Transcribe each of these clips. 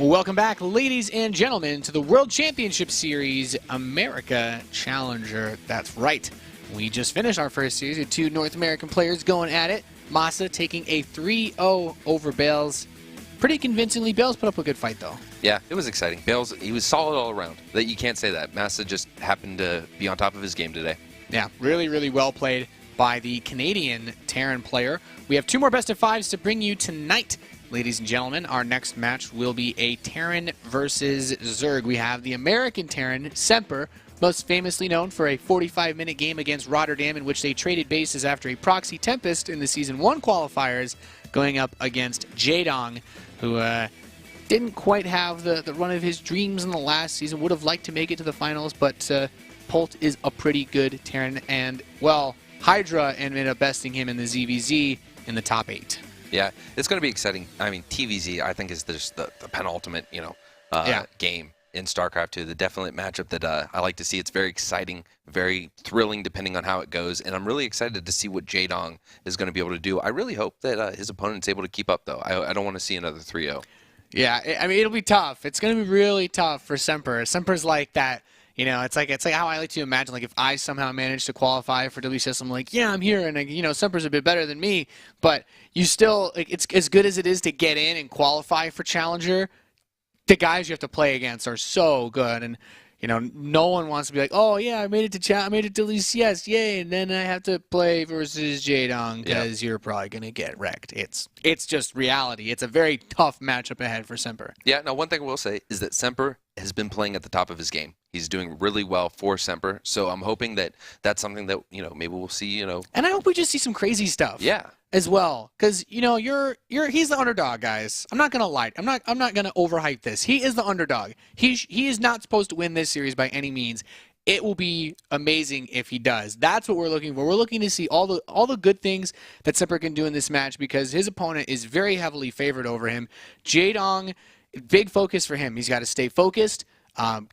Welcome back, ladies and gentlemen, to the World Championship Series America Challenger. That's right. We just finished our first series with two North American players going at it. Massa taking a 3-0 over Bales. Pretty convincingly. Bales put up a good fight, though. Yeah, it was exciting. Bales, he was solid all around. You can't say that. Massa just happened to be on top of his game today. Yeah, really, really well played by the Canadian Terran player. We have two more best of fives to bring you tonight. Ladies and gentlemen, our next match will be a Terran versus Zerg. We have the American Terran, Semper, most famously known for a 45-minute game against Rotterdam in which they traded bases after a proxy Tempest in the Season 1 qualifiers, going up against Jaedong, who didn't quite have the run of his dreams in the last season, would have liked to make it to the finals, but Polt is a pretty good Terran, and, well, Hydra ended up besting him in the ZVZ in the top 8. Yeah, it's going to be exciting. I mean, TVZ, I think, is just the penultimate, game in StarCraft 2. The definite matchup that I like to see. It's very exciting, very thrilling, depending on how it goes. And I'm really excited to see what Jaedong is going to be able to do. I really hope that his opponent's able to keep up, though. I don't want to see another 3-0. Yeah, I mean, it'll be tough. It's going to be really tough for Semper. Semper's like that. You know, it's like how I like to imagine, like, if I somehow managed to qualify for WCS, I'm like, yeah, I'm here, and, Semper's a bit better than me, but you still, like, it's as good as it is to get in and qualify for Challenger. The guys you have to play against are so good, and, no one wants to be like, oh, yeah, I made it to WCS, yay, and then I have to play versus Jaedong because you're probably going to get wrecked. It's just reality. It's a very tough matchup ahead for Semper. Yeah, now, one thing I will say is that Semper has been playing at the top of his game. He's doing really well for Semper, so I'm hoping that that's something that, maybe we'll see, And I hope we just see some crazy stuff. Yeah. As well, because he's the underdog, guys. I'm not gonna lie. I'm not gonna overhype this. He is the underdog. He is not supposed to win this series by any means. It will be amazing if he does. That's what we're looking for. We're looking to see all the good things that Semper can do in this match because his opponent is very heavily favored over him. Jaedong, big focus for him. He's got to stay focused.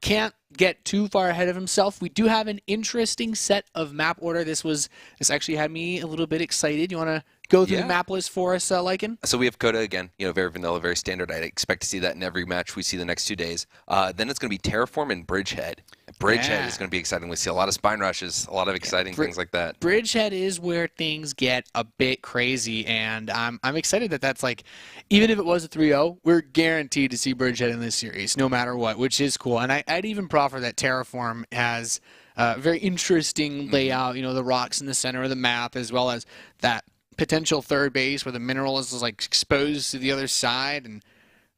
Can't get too far ahead of himself. We do have an interesting set of map order. This actually had me a little bit excited. You want to go through the map list for us, Lycan? So we have Coda again, very vanilla, very standard. I'd expect to see that in every match we see the next 2 days. Then it's going to be Terraform and Bridgehead. Bridgehead is going to be exciting. We see a lot of spine rushes, a lot of exciting things like that. Bridgehead is where things get a bit crazy, and I'm excited that that's like, even if it was a 3-0, we're guaranteed to see Bridgehead in this series, no matter what, which is cool. And I'd even proffer that Terraform has a very interesting layout, the rocks in the center of the map, as well as that potential third base where the mineral is like exposed to the other side and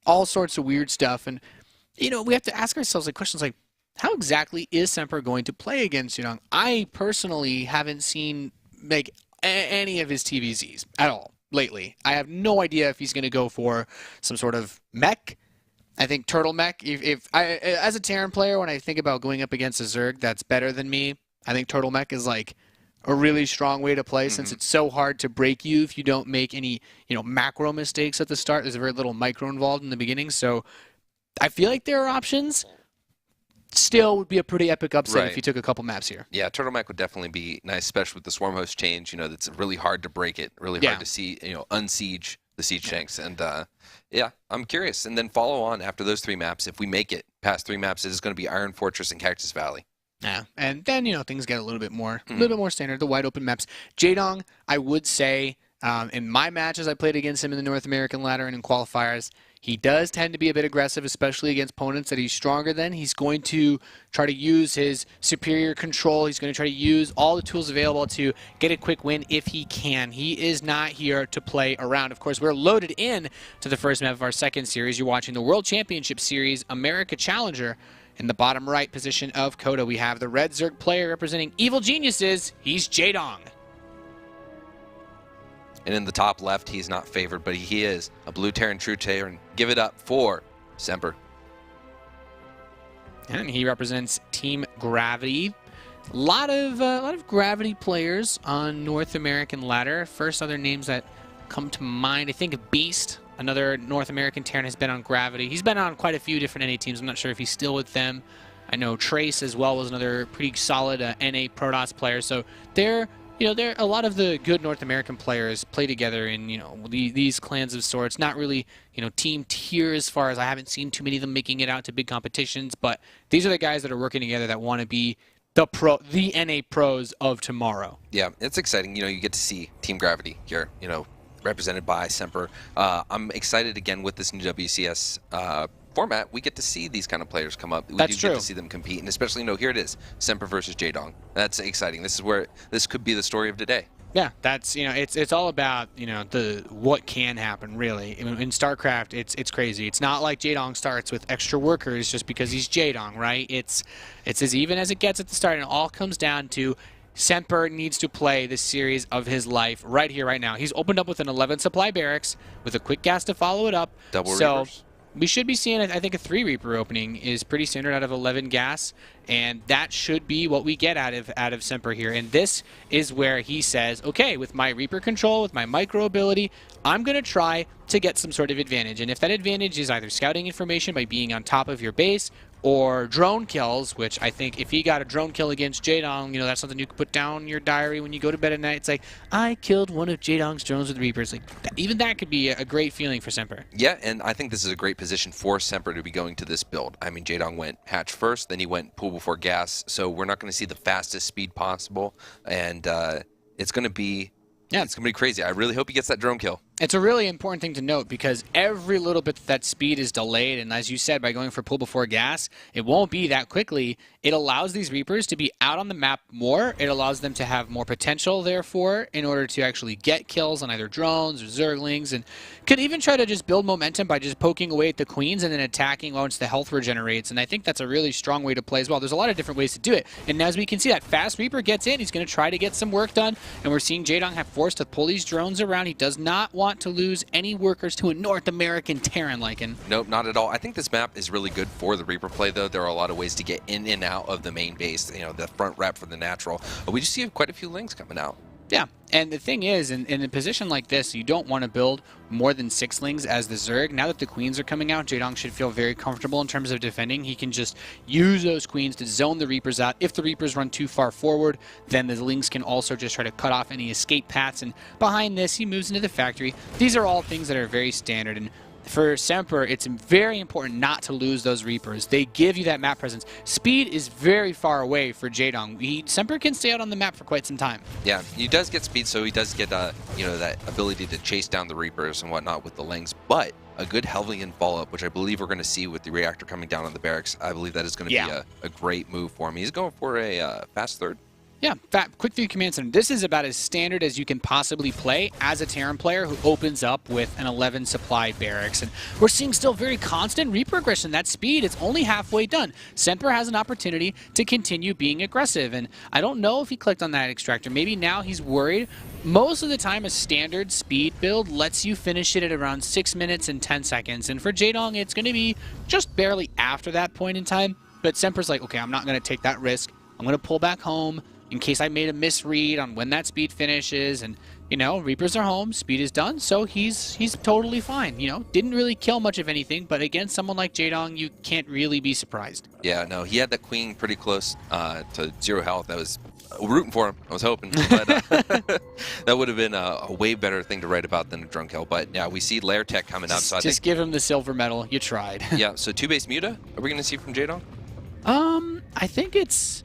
all sorts of weird stuff. And, we have to ask ourselves like questions like, how exactly is Semper going to play against Jaedong? I personally haven't seen like any of his TVZs at all lately. I have no idea if he's going to go for some sort of mech. I think turtle mech. If I, as a Terran player, when I think about going up against a Zerg that's better than me, I think turtle mech is like a really strong way to play since it's so hard to break you if you don't make any, macro mistakes at the start. There's a very little micro involved in the beginning, so I feel like there are options. Still would be a pretty epic upset if you took a couple maps here. Yeah, turtle mech would definitely be nice, especially with the swarm host change. That's really hard to break it, really hard to see, unsiege the siege tanks. And I'm curious. And then follow on after those 3 maps. If we make it past 3 maps, it is going to be Iron Fortress and Cactus Valley. Yeah, and then things get a little bit more standard. The wide open maps. Jaedong, I would say, in my matches I played against him in the North American ladder and in qualifiers, he does tend to be a bit aggressive, especially against opponents that he's stronger than. He's going to try to use his superior control. He's going to try to use all the tools available to get a quick win if he can. He is not here to play around. Of course, we're loaded in to the first map of our second series. You're watching the World Championship Series America Challenger. In the bottom right position of Coda, we have the red Zerg player representing Evil Geniuses. He's Jaedong. And in the top left, he's not favored, but he is a blue Terran true Terran. Give it up for Semper. And he represents Team Gravity. A lot of Gravity players on North American ladder. First other names that come to mind, I think Beast, another North American Terran, has been on Gravity. He's been on quite a few different NA teams. I'm not sure if he's still with them. I know Trace as well was another pretty solid NA Protoss player. So they're you know, there a lot of the good North American players play together in, you know, these clans of sorts. Not really, you know, team tier as far as I haven't seen too many of them making it out to big competitions, but these are the guys that are working together that want to be the NA pros of tomorrow. Yeah, it's exciting. You know, you get to see Team Gravity here, you know, represented by Semper. I'm excited again with this new WCS format. We get to see these kind of players come up. That's true. Get to see them compete, and especially, you know, here it is, Semper versus Jaedong. That's exciting. This is where this could be the story of today. Yeah, that's, you know, it's all about, you know, the what can happen really. In StarCraft, it's crazy. It's not like Jaedong starts with extra workers just because he's Jaedong, right? It's as even as it gets at the start, and it all comes down to Semper needs to play the series of his life right here, right now. He's opened up with an 11 supply barracks with a quick gas to follow it up. Double Reapers. We should be seeing, I think, a 3 Reaper opening is pretty standard out of 11 gas, and that should be what we get out of Semper here. And this is where he says, okay, with my Reaper control, with my micro ability, I'm going to try to get some sort of advantage. And if that advantage is either scouting information by being on top of your base, or drone kills, which I think if he got a drone kill against Jaedong, you know, that's something you could put down in your diary when you go to bed at night. It's like, I killed one of Jaedong's drones with Reapers. Like, even that could be a great feeling for Semper. Yeah, and I think this is a great position for Semper to be going to this build. I mean, Jaedong went hatch first, then he went pool before gas, so we're not going to see the fastest speed possible, and it's going to be... Yeah, it's going to be crazy. I really hope he gets that drone kill. It's a really important thing to note because every little bit that speed is delayed, and as you said, by going for pull before gas, it won't be that quickly. It allows these Reapers to be out on the map more. It allows them to have more potential, therefore, in order to actually get kills on either drones or Zerglings, and could even try to just build momentum by just poking away at the queens and then attacking once the health regenerates, and I think that's a really strong way to play as well. There's a lot of different ways to do it, and as we can see, that fast Reaper gets in. He's going to try to get some work done, and we're seeing Jaedong have forced to pull these drones around. He does not want to lose any workers to a North American Terran Lycan. Nope, not at all. I think this map is really good for the Reaper play, though. There are a lot of ways to get in and out of the main base, you know, the front wrap for the natural. But we just see quite a few links coming out. Yeah, and the thing is, in a position like this, you don't want to build more than 6 lings as the Zerg. Now that the queens are coming out, Jaedong should feel very comfortable in terms of defending. He can just use those queens to zone the Reapers out. If the Reapers run too far forward, then the lings can also just try to cut off any escape paths. And behind this, he moves into the factory. These are all things that are very standard. And for Semper, it's very important not to lose those Reapers. They give you that map presence. Speed is very far away for Jaedong. Semper can stay out on the map for quite some time. Yeah, he does get speed, so he does get you know, that ability to chase down the Reapers and whatnot with the lings. But a good Hellion follow-up, which I believe we're going to see with the reactor coming down on the barracks, I believe that is going to be a great move for him. He's going for a fast third. Yeah, quick 3 command center. This is about as standard as you can possibly play as a Terran player who opens up with an 11 supply barracks. And we're seeing still very constant Reaper aggression. That speed, it's only halfway done. Semper has an opportunity to continue being aggressive. And I don't know if he clicked on that extractor. Maybe now he's worried. Most of the time, a standard speed build lets you finish it at around 6 minutes and 10 seconds. And for Jaedong, it's going to be just barely after that point in time. But Semper's like, okay, I'm not going to take that risk. I'm going to pull back home in case I made a misread on when that speed finishes, and, you know, Reapers are home, speed is done, so he's totally fine, you know? Didn't really kill much of anything, but against someone like Jaedong, you can't really be surprised. Yeah, no, he had that queen pretty close to 0 health. I was rooting for him, I was hoping, but that would have been a way better thing to write about than a drone kill. But yeah, we see Lair Tech coming up, so I just think, give him the silver medal, you tried. Yeah, so 2-base Muta, are we going to see from Jaedong? I think it's...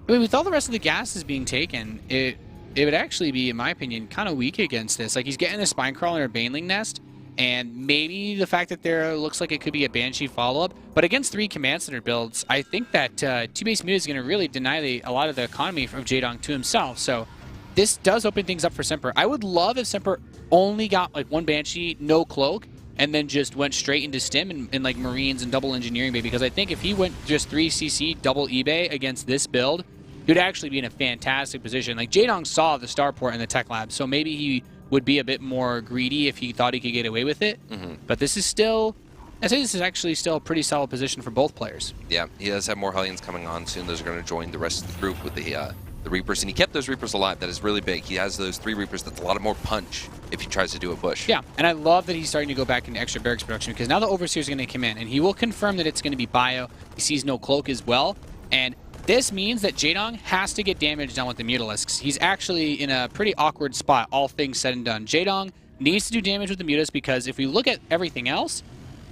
I mean, with all the rest of the gases being taken, it would actually be, in my opinion, kind of weak against this. Like, he's getting a Spine Crawler or Baneling Nest, and maybe the fact that there looks like it could be a Banshee follow-up. But against 3 Command Center builds, I think that 2-base Muta is going to really deny a lot of the economy of Jaedong to himself. So this does open things up for Semper. I would love if Semper only got, like, 1 Banshee, no Cloak, and then just went straight into Stim and like Marines and double Engineering Bay, because I think if he went just 3 CC, double eBay against this build, he would actually be in a fantastic position. Like, Jaedong saw the starport in the tech lab, so maybe he would be a bit more greedy if he thought he could get away with it. But this is still, I'd say this is actually still a pretty solid position for both players. Yeah, he does have more Hellions coming on soon. Those are going to join the rest of the group with the Reapers, and he kept those Reapers alive. That is really big. He has those 3 Reapers. That's a lot of more punch if he tries to do a push. Yeah, and I love that he's starting to go back into extra barracks production, because now the Overseer is going to come in, and he will confirm that it's going to be bio. He sees no Cloak as well, and this means that Jaedong has to get damage done with the Mutalisks. He's actually in a pretty awkward spot, all things said and done. Jaedong needs to do damage with the Mutas because if we look at everything else,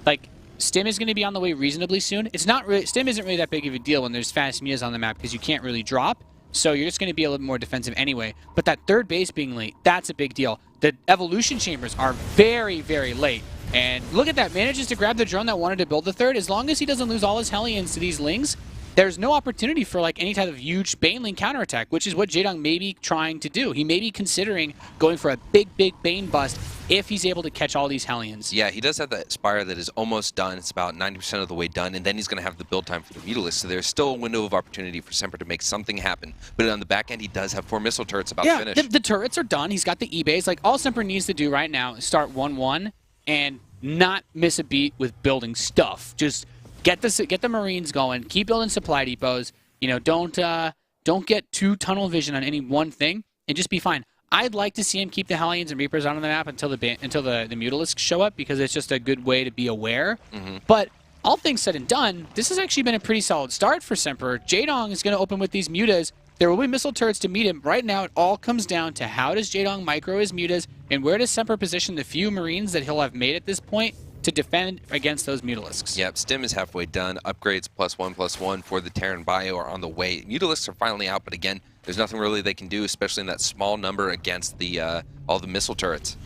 like, Stim is going to be on the way reasonably soon. It's not really, Stim isn't really that big of a deal when there's fast Mutas on the map because you can't really drop. So you're just going to be a little bit more defensive anyway. But that third base being late, that's a big deal. The evolution chambers are very, very late. And look at that, manages to grab the drone that wanted to build the third. As long as he doesn't lose all his Hellions to these Lings, there's no opportunity for like any type of huge Baneling counterattack, which is what Jaedong may be trying to do. He may be considering going for a big Bane bust if he's able to catch all these Hellions. Yeah, he does have that Spire that is almost done. It's about 90% of the way done, and then he's going to have the build time for the Mutalisk. So there's still a window of opportunity for Semper to make something happen. But on the back end, he does have 4 missile turrets about to finish. The turrets are done. He's got the E-Bays. Like, all Semper needs to do right now is start 1-1 and not miss a beat with building stuff. Just get the Marines going. Keep building supply depots. You know, don't get too tunnel vision on any one thing, and just be fine. I'd like to see him keep the Hellions and Reapers out on the map until the Mutalisks show up, because it's just a good way to be aware. But all things said and done, this has actually been a pretty solid start for Semper. Jaedong is going to open with these Mutas. There will be missile turrets to meet him. Right now, it all comes down to how does Jaedong micro his Mutas, and where does Semper position the few Marines that he'll have made at this point to defend against those Mutalisks. Yep, Stim is halfway done. Upgrades +1/+1 for the Terran bio are on the way. Mutalisks are finally out, but again, there's nothing really they can do, especially in that small number against the all the missile turrets.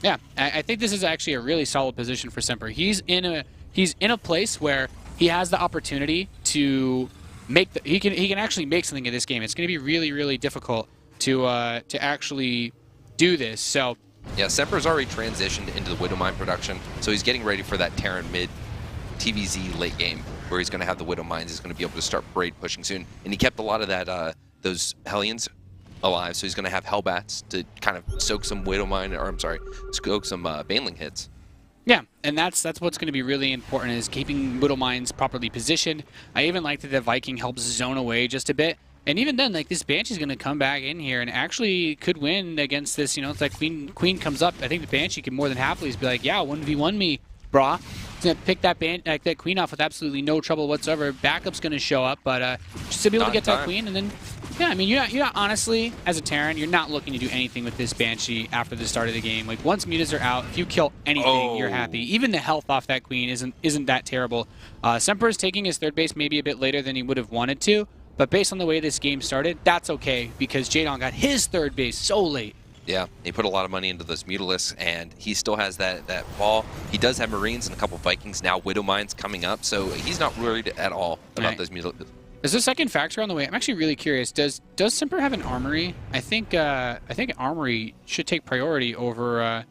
Yeah, I think this is actually a really solid position for Semper. He's in a place where he has the opportunity to make he can actually make something in this game. It's going to be really, really difficult to actually do this. So yeah, Semper's already transitioned into the Widowmine production, so he's getting ready for that Terran mid TVZ late game, where he's going to have the Widowmines. He's going to be able to start braid pushing soon, and he kept a lot of that those Hellions alive, so he's going to have Hellbats to kind of soak some Widowmine, or I'm sorry, soak some Baneling hits. Yeah, and that's what's going to be really important, is keeping Widowmines properly positioned. I even like that the Viking helps zone away just a bit. And even then, like, this Banshee's going to come back in here and actually could win against this, you know, it's like Queen comes up. I think the Banshee can more than happily be like, yeah, 1v1 me, brah. He's going to pick that Queen off with absolutely no trouble whatsoever. Backup's going to show up, but just to be able to get that Queen, and then, yeah, I mean, you're not honestly, as a Terran, you're not looking to do anything with this Banshee after the start of the game. Like, once Mutas are out, if you kill anything, you're happy. Even the health off that Queen isn't that terrible. Semper is taking his third base maybe a bit later than he would have wanted to, but based on the way this game started, that's okay, because Jaedong got his third base so late. Yeah, he put a lot of money into those Mutalisks, and he still has that ball. He does have Marines and a couple Vikings, now Widowmines coming up, so he's not worried at all about those Mutalisks. Is the second factor on the way? I'm actually really curious. Does Semper have an armory? I think armory should take priority over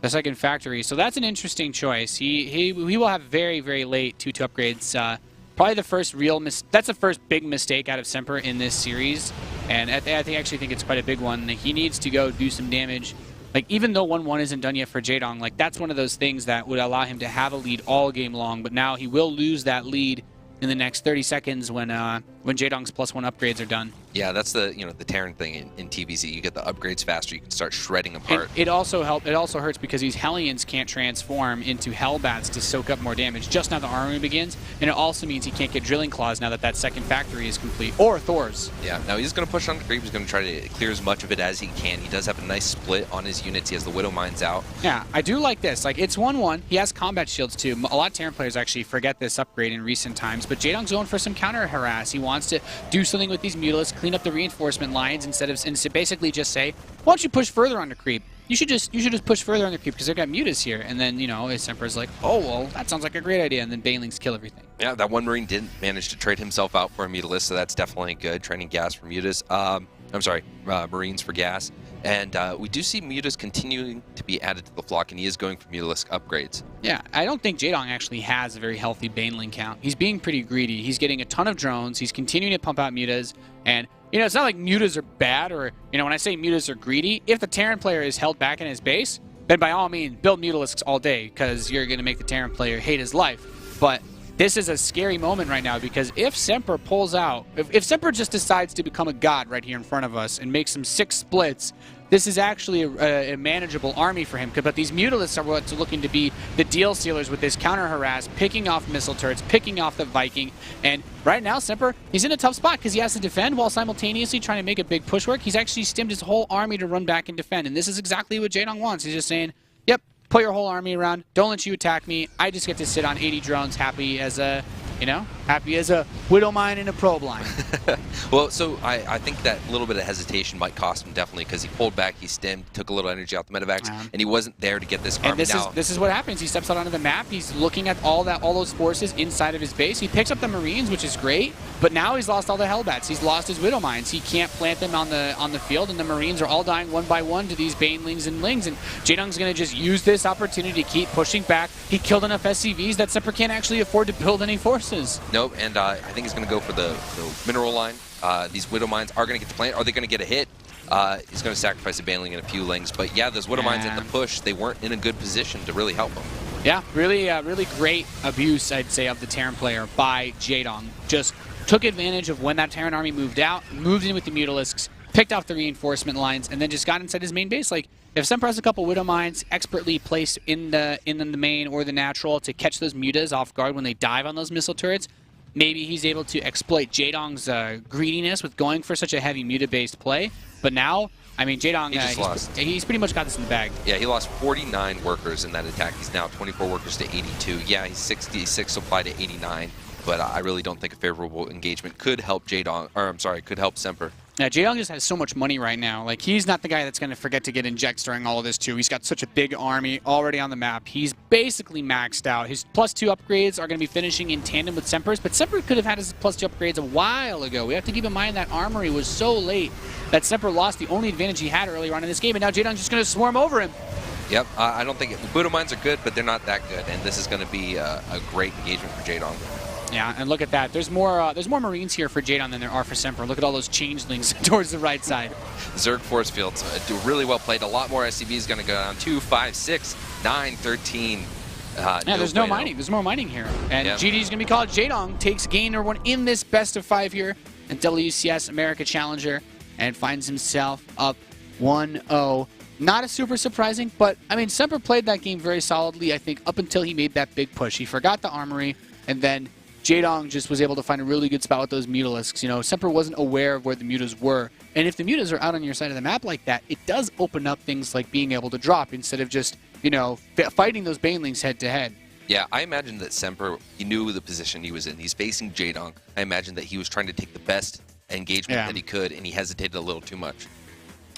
the second factory. So that's an interesting choice. He will have very, very late 2-2 upgrades. Probably the first that's the first big mistake out of Semper in this series, and I actually think it's quite a big one. He needs to go do some damage. Like, even though 1-1 isn't done yet for Jaedong, like, that's one of those things that would allow him to have a lead all game long, but now he will lose that lead in the next 30 seconds when Jaedong's +1 upgrades are done. Yeah, that's the the Terran thing in TVZ. You get the upgrades faster, you can start shredding apart. It also hurts because these Hellions can't transform into Hellbats to soak up more damage just now the armory begins, and it also means he can't get Drilling Claws now that second factory is complete, or Thor's. Yeah, now he's going to push on the creep. He's going to try to clear as much of it as he can. He does have a nice split on his units. He has the Widowmines out. Yeah, I do like this. Like, it's 1-1. He has combat shields too. A lot of Terran players actually forget this upgrade in recent times, but Jaedong's going for some counter harass. He wants to do something with these Mutalisks, clean up the reinforcement lines instead of basically just say, why don't you push further on the creep? You should just push further on the creep because they've got Mutas here. And then, Semper's like, oh, well, that sounds like a great idea. And then Banelings kill everything. Yeah, that one Marine didn't manage to trade himself out for a Mutalist, so that's definitely good. Training gas for Mutas. Marines for gas. And we do see Mutas continuing to be added to the flock, and he is going for Mutalisk upgrades. Yeah, I don't think Jaedong actually has a very healthy Baneling count. He's being pretty greedy. He's getting a ton of drones. He's continuing to pump out Mutas. And, it's not like Mutas are bad, or, when I say Mutas are greedy, if the Terran player is held back in his base, then by all means, build Mutalisks all day, because you're going to make the Terran player hate his life. But this is a scary moment right now because if Semper pulls out, if Semper just decides to become a god right here in front of us and makes some 6 splits, this is actually a manageable army for him. But these Mutalisks are what's looking to be the deal sealers with this counter harass, picking off missile turrets, picking off the Viking. And right now, Semper, he's in a tough spot because he has to defend while simultaneously trying to make a big push work. He's actually stimmed his whole army to run back and defend. And this is exactly what Jaedong wants. He's just saying, yep, put your whole army around. Don't let you attack me. I just get to sit on 80 drones happy as a, happy as a widow mine in a probe line. Well, so I think that little bit of hesitation might cost him definitely because he pulled back, he stemmed, took a little energy out the medevacs, and he wasn't there to get this army. And this is what happens. He steps out onto the map. He's looking at all those forces inside of his base. He picks up the Marines, which is great, but now he's lost all the Hellbats. He's lost his Widow Mines. He can't plant them on the field, and the Marines are all dying one by one to these Banelings and Lings. And Jaedong's going to just use this opportunity to keep pushing back. He killed enough SCVs that Semper can't actually afford to build any forces. Nope, and I think he's going to go for the mineral line. These Widow Mines are going to get the plant. Are they going to get a hit? He's going to sacrifice a Baneling and a few Lings. But yeah, those Widow Mines at the push, they weren't in a good position to really help him. Yeah, really great abuse, I'd say, of the Terran player by Jaedong. Just took advantage of when that Terran army moved out, moved in with the Mutalisks, picked off the reinforcement lines, and then just got inside his main base. Like, if Semper has a couple Widow Mines expertly placed in the main or the natural to catch those mutas off guard when they dive on those missile turrets, maybe he's able to exploit Jaedong's greediness with going for such a heavy muta-based play. But now, I mean, Jaedong, he's pretty much got this in the bag. Yeah, he lost 49 workers in that attack. He's now 24 workers to 82. Yeah, he's 66 supply to 89. But I really don't think a favorable engagement could help could help Semper. Yeah, Jaedong just has so much money right now. Like, he's not the guy that's going to forget to get injects during all of this, too. He's got such a big army already on the map. He's basically maxed out. His +2 upgrades are going to be finishing in tandem with Semper's, but Semper could have had his +2 upgrades a while ago. We have to keep in mind that armory was so late that Semper lost the only advantage he had earlier on in this game, and now Jaedong's just going to swarm over him. Yep, I don't think Widow Mines are good, but they're not that good, and this is going to be a great engagement for Jaedong. Yeah, and look at that. There's more Marines here for Jaedong than there are for Semper. Look at all those changelings towards the right side. Zerg force fields do really well played. A lot more SCVs going to go down. 2, 5, 6, 9, 13. Yeah, there's no mining. There's more mining here. And GD's going to be called. Jaedong takes game number 1 in this best of 5 here in WCS America Challenger and finds himself up 1-0. Not a super surprising, but, I mean, Semper played that game very solidly, I think, up until he made that big push. He forgot the armory, and then Jaedong just was able to find a really good spot with those Mutalisks. You know, Semper wasn't aware of where the mutas were. And if the mutas are out on your side of the map like that, it does open up things like being able to drop instead of just, fighting those Banelings head-to-head. Yeah, I imagine that Semper, he knew the position he was in. He's facing Jaedong. I imagine that he was trying to take the best engagement that he could, and he hesitated a little too much.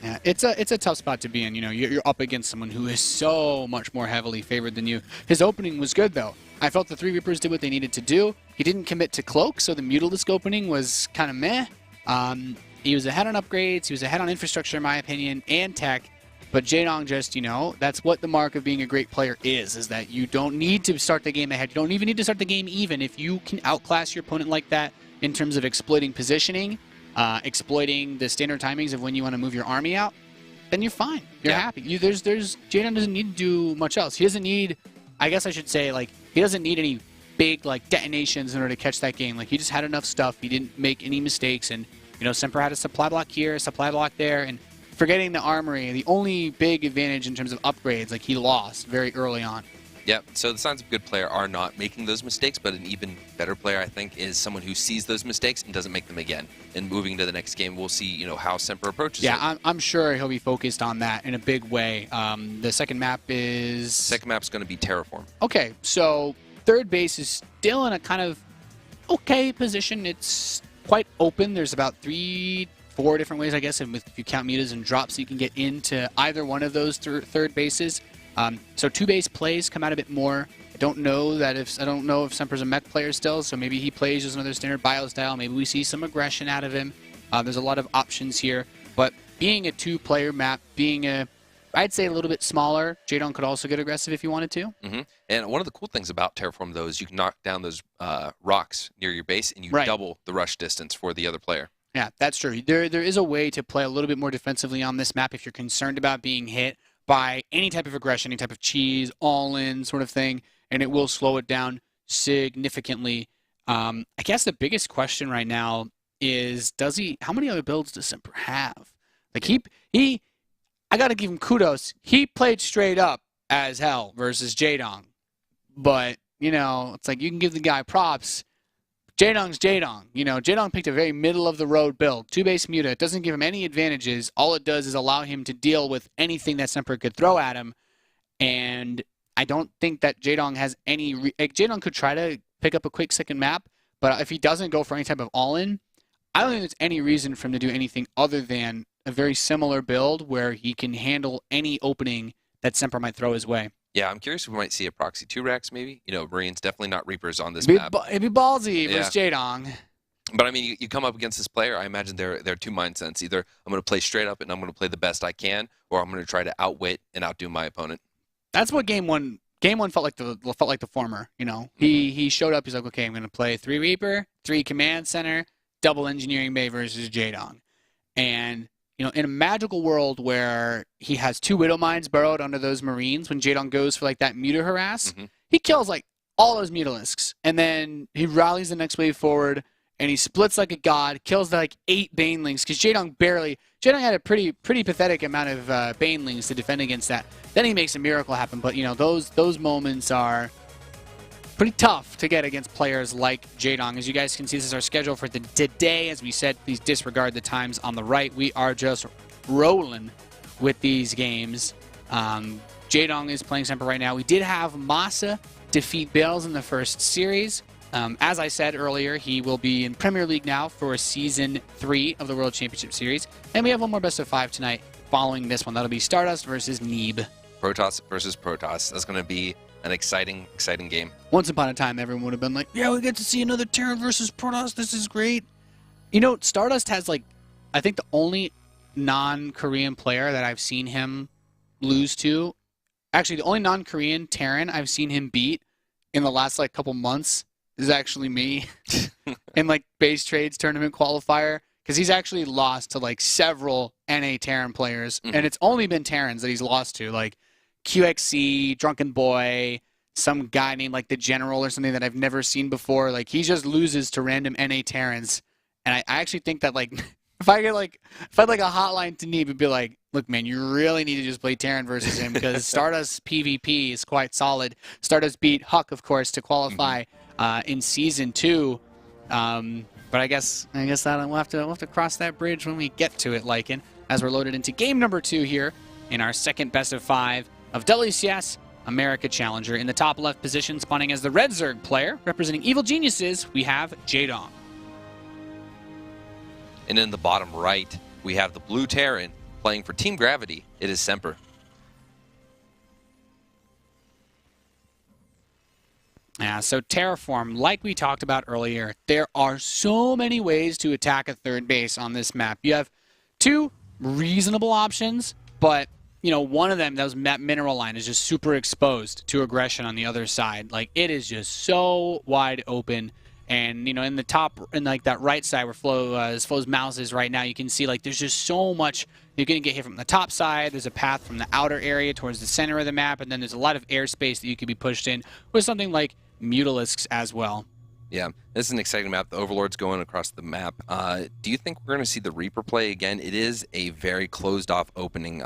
Yeah, it's a tough spot to be in. You're up against someone who is so much more heavily favored than you. His opening was good, though. I felt the 3 Reapers did what they needed to do. He didn't commit to Cloak, so the Mutalisk opening was kind of meh. He was ahead on upgrades. He was ahead on infrastructure, in my opinion, and tech. But Jaedong just, that's what the mark of being a great player is that you don't need to start the game ahead. You don't even need to start the game even. If you can outclass your opponent like that in terms of exploiting positioning, exploiting the standard timings of when you want to move your army out, then you're fine. You're happy. Jaedong doesn't need to do much else. He doesn't need, I guess I should say, he doesn't need any big, detonations in order to catch that game. He just had enough stuff. He didn't make any mistakes. And, Semper had a supply block here, a supply block there, and forgetting the armory, the only big advantage in terms of upgrades, he lost very early on. Yep, so the signs of a good player are not making those mistakes, but an even better player, I think, is someone who sees those mistakes and doesn't make them again. And moving to the next game, we'll see, how Semper approaches it. Yeah, I'm sure he'll be focused on that in a big way. The second map is... Second map's going to be Terraform. Okay, so third base is still in a kind of okay position. It's quite open. There's about 3-4 different ways, I guess, and if you count mutas and drops, you can get into either one of those third bases. So 2-base plays come out a bit more. I don't know if Semper's a mech player still, so maybe he plays just another standard bio style. Maybe we see some aggression out of him. There's a lot of options here, but being a 2-player map, I'd say a little bit smaller, Jaedong could also get aggressive if he wanted to. Mm-hmm. And one of the cool things about Terraform, though, is you can knock down those rocks near your base, and you double the rush distance for the other player. Yeah, that's true. There is a way to play a little bit more defensively on this map if you're concerned about being hit by any type of aggression, any type of cheese, all-in sort of thing, and it will slow it down significantly. I guess the biggest question right now is, how many other builds does Semper have? Like I gotta give him kudos. He played straight up as hell versus Jaedong. But, it's like you can give the guy props. Jaedong's Jaedong. Jaedong picked a very middle-of-the-road build. 2-base muta. It doesn't give him any advantages. All it does is allow him to deal with anything that Semper could throw at him. And I don't think that Jaedong has any... Jaedong could try to pick up a quick second map, but if he doesn't go for any type of all-in, I don't think there's any reason for him to do anything other than a very similar build where he can handle any opening that Semper might throw his way. Yeah, I'm curious if we might see a Proxy 2 Rex, maybe. Marines, definitely not Reapers on this map. It'd be ballsy versus Jaedong. But, I mean, you come up against this player, I imagine there are two mindsets. Either I'm going to play straight up and I'm going to play the best I can, or I'm going to try to outwit and outdo my opponent. That's what game one felt like the former, He showed up, he's like, okay, I'm going to play 3 Reaper, 3 Command Center, double Engineering Bay versus Jaedong. And... in a magical world where he has 2 Widow Mines burrowed under those Marines, when Jaedong goes for, that Muta harass, he kills, all those Mutalisks. And then he rallies the next wave forward, and he splits like a god, kills, 8 Banelings, because Jaedong had a pretty pathetic amount of Banelings to defend against that. Then he makes a miracle happen. But, those moments are pretty tough to get against players like Jaedong. As you guys can see, this is our schedule for today. As we said, please disregard the times on the right. We are just rolling with these games. Jaedong is playing Semper right now. We did have Masa defeat Bales in the first series. As I said earlier, he will be in Premier League now for Season 3 of the World Championship Series. And we have one more best of 5 tonight following this one. That'll be Stardust versus Neeb. Protoss versus Protoss. That's going to be an exciting game. Once upon a time, everyone would have been like, yeah, we get to see another Terran versus Protoss. This is great. Stardust has, I think the only non-Korean player that I've seen him lose to, actually, the only non-Korean Terran I've seen him beat in the last, couple months is actually me in, base trades tournament qualifier, because he's actually lost to, several NA Terran players, and it's only been Terrans that he's lost to, QXC, Drunken Boy, some guy named the General or something that I've never seen before. He just loses to random NA Terrans. And I actually think that if I had a hotline to Neeb, it'd be like, look, man, you really need to just play Terran versus him because Stardust PvP is quite solid. Stardust beat Huck, of course, to qualify in Season 2. But I guess that we'll have to cross that bridge when we get to it, Lycan, as we're loaded into game number 2 here in our second best of 5 of WCS America Challenger. In the top left position, spawning as the Red Zerg player, representing Evil Geniuses, we have Jaedong. And in the bottom right, we have the Blue Terran playing for Team Gravity. It is Semper. Yeah, so Terraform, like we talked about earlier, there are so many ways to attack a third base on this map. You have 2 reasonable options, but one of them, that mineral line, is just super exposed to aggression on the other side. It is just so wide open. And, in the top, in that right side where Flo's mouse is right now, you can see, there's just so much. You're going to get hit from the top side. There's a path from the outer area towards the center of the map. And then there's a lot of airspace that you could be pushed in with something like Mutalisks as well. Yeah, this is an exciting map. The Overlord's going across the map. Do you think we're going to see the Reaper play again? It is a very closed-off opening.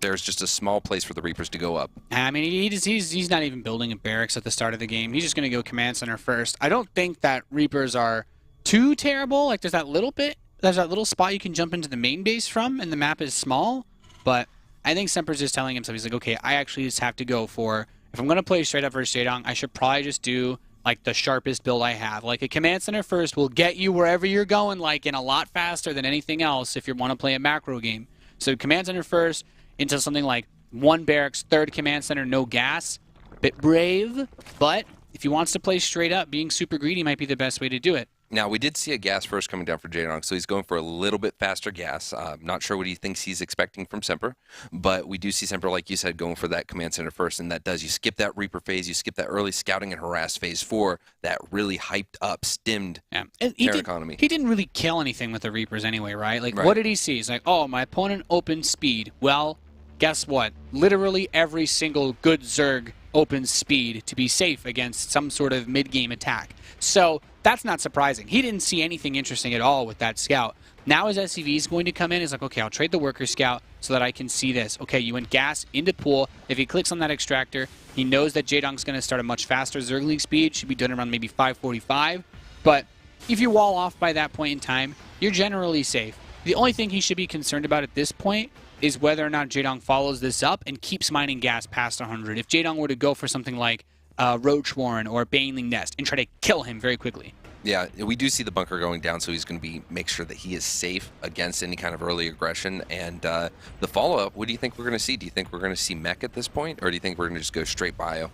There's just a small place for the Reapers to go up. I mean, he's not even building a barracks at the start of the game. He's just going to go Command Center first. I don't think that Reapers are too terrible. There's that little spot you can jump into the main base from, and the map is small. But I think Semper's just telling himself, he's like, okay, I actually just have to go for, if I'm going to play straight up versus Jaedong, I should probably just do the sharpest build I have. A Command Center first will get you wherever you're going, in a lot faster than anything else if you want to play a macro game. So Command Center first, into something like 1 barracks, 3rd Command Center, no gas. Bit brave, but if he wants to play straight up, being super greedy might be the best way to do it. Now, we did see a gas first coming down for Jaedong, so he's going for a little bit faster gas. Not sure what he thinks he's expecting from Semper, but we do see Semper, like you said, going for that Command Center first, and that does. You skip that Reaper phase, you skip that early scouting and harass phase for that really hyped up, stimmed Terran economy. He didn't really kill anything with the Reapers anyway, right? Right. What did he see? He's like, oh, my opponent opened speed. Well, guess what? Literally every single good Zerg open speed to be safe against some sort of mid-game attack. So that's not surprising. He didn't see anything interesting at all with that scout. Now his SCV is going to come in. He's like, okay, I'll trade the worker scout so that I can see this. Okay, you went gas into pool. If he clicks on that extractor, he knows that Jaedong's going to start a much faster Zergling speed. Should be done around maybe 545. But if you wall off by that point in time, you're generally safe. The only thing he should be concerned about at this point is whether or not Jaedong follows this up and keeps mining gas past 100. If Jaedong were to go for something like Roach Warren or Baneling Nest and try to kill him very quickly. Yeah, we do see the bunker going down, so he's going to make sure that he is safe against any kind of early aggression. And the follow-up, what do you think we're going to see? Do you think we're going to see mech at this point, or do you think we're going to just go straight bio?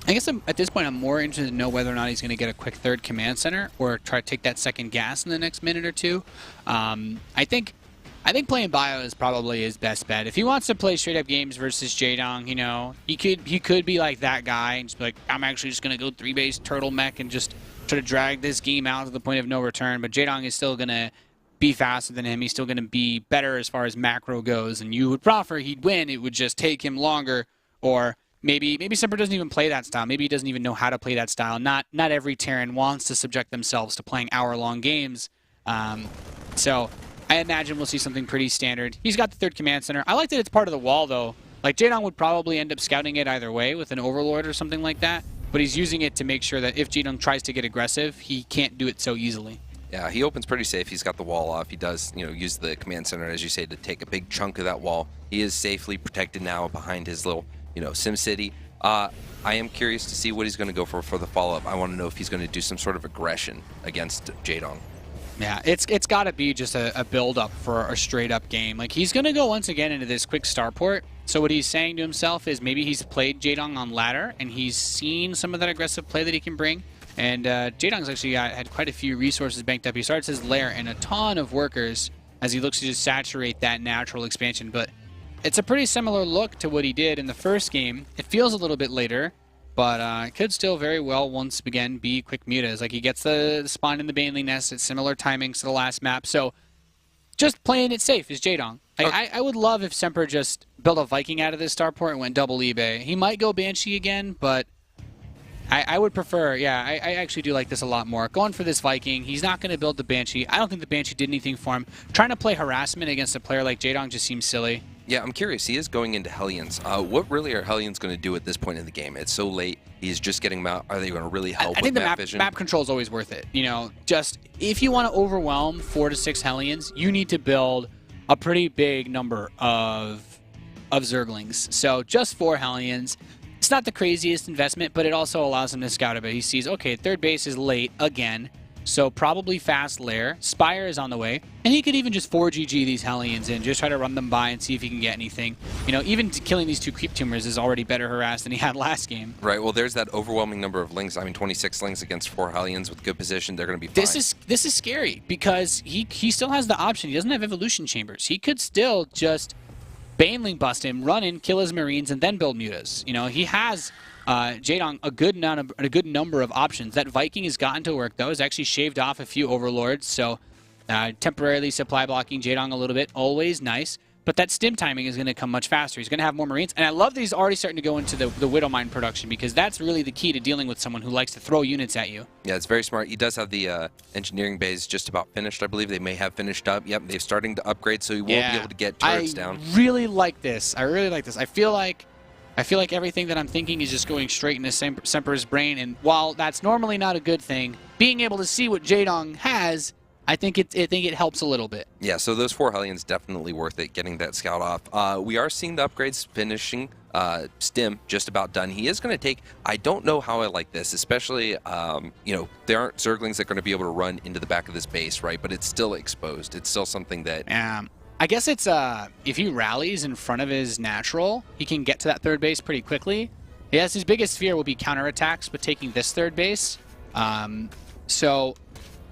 I guess at this point I'm more interested to know whether or not he's going to get a quick third command center or try to take that second gas in the next minute or two. I think playing bio is probably his best bet. If he wants to play straight up games versus Jaedong, you know, he could be like that guy and just be like, I'm actually just going to go 3-base turtle mech and just try to drag this game out to the point of no return. But Jaedong is still going to be faster than him. He's still going to be better as far as macro goes. And you would prefer he'd win. It would just take him longer. Or maybe Semper doesn't even play that style. Maybe he doesn't even know how to play that style. Not every Terran wants to subject themselves to playing hour-long games. So I imagine we'll see something pretty standard. He's got the third command center. I like that it's part of the wall, though. Like, Jaedong would probably end up scouting it either way with an overlord or something like that. But he's using it to make sure that if Jaedong tries to get aggressive, he can't do it so easily. Yeah, he opens pretty safe. He's got the wall off. He does, you know, use the command center, as you say, to take a big chunk of that wall. He is safely protected now behind his little, you know, Sim City. I am curious to see what he's going to go for the follow-up. I want to know if he's going to do some sort of aggression against Jaedong. Yeah, it's got to be just a build-up for a straight-up game. Like, he's going to go once again into this quick starport. So what he's saying to himself is maybe he's played Jaedong on ladder, and he's seen some of that aggressive play that he can bring. And Jaedong's actually had quite a few resources banked up. He starts his lair and a ton of workers as he looks to just saturate that natural expansion. But it's a pretty similar look to what he did in the first game. It feels a little bit later, but it could still very well once again be quick mutas. Like, he gets the spawn in the Baneling Nest at similar timings to the last map. So just playing it safe is Jaedong. Like, okay. I would love if Semper just built a Viking out of this starport and went double eBay. He might go Banshee again, but I would prefer, yeah, I actually do like this a lot more. Going for this Viking, he's not going to build the Banshee. I don't think the Banshee did anything for him. Trying to play harassment against a player like Jaedong just seems silly. Yeah, I'm curious. He is going into Hellions. What really are Hellions going to do at this point in the game? It's so late. He's just getting them out. Are they going to really help with map vision? Map control is always worth it. You know, just if you want to overwhelm 4 to 6 Hellions, you need to build a pretty big number of Zerglings. So just 4 Hellions. It's not the craziest investment, but it also allows him to scout a bit. He sees, okay, third base is late again. So probably fast lair. Spire is on the way. And he could even just 4GG these Hellions in, just try to run them by and see if he can get anything. You know, even killing these 2 creep tumors is already better harassed than he had last game. Right, well, there's that overwhelming number of lings. I mean, 26 lings against 4 Hellions with good position. They're going to be fine. This is scary because he still has the option. He doesn't have evolution chambers. He could still just Baneling bust him, run in, kill his Marines, and then build mutas. You know, he has Jaedong a good number of options. That Viking has gotten to work, though. Has actually shaved off a few overlords, so temporarily supply blocking Jaedong a little bit. Always nice. But that stim timing is going to come much faster. He's going to have more Marines. And I love that he's already starting to go into the Widowmine production because that's really the key to dealing with someone who likes to throw units at you. Yeah, it's very smart. He does have the engineering bays just about finished, I believe. They may have finished up. Yep, they're starting to upgrade, so he will be able to get turrets down. I really like this. I really like this. I feel like everything that I'm thinking is just going straight into Semper's brain. And while that's normally not a good thing, being able to see what Jaedong has, I think it helps a little bit. Yeah, so those 4 Hellions definitely worth it, getting that scout off. We are seeing the upgrades finishing. Stim just about done. He is going to take, I don't know how I like this, especially, you know, there aren't Zerglings that are going to be able to run into the back of this base, right? But it's still exposed. It's still something that... I guess it's, if he rallies in front of his natural, he can get to that third base pretty quickly. Yes, his biggest fear will be counterattacks with taking this third base. So...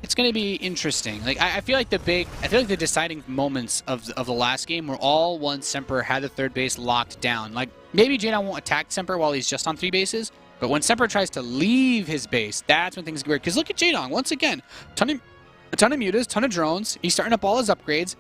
it's going to be interesting. Like I feel like the deciding moments of the last game were all once Semper had the third base locked down. Like maybe Jaedong won't attack Semper while he's just on 3 bases, but when Semper tries to leave his base, that's when things get weird. Because look at Jaedong once again, a ton of mutas, ton of drones. He's starting up all his upgrades.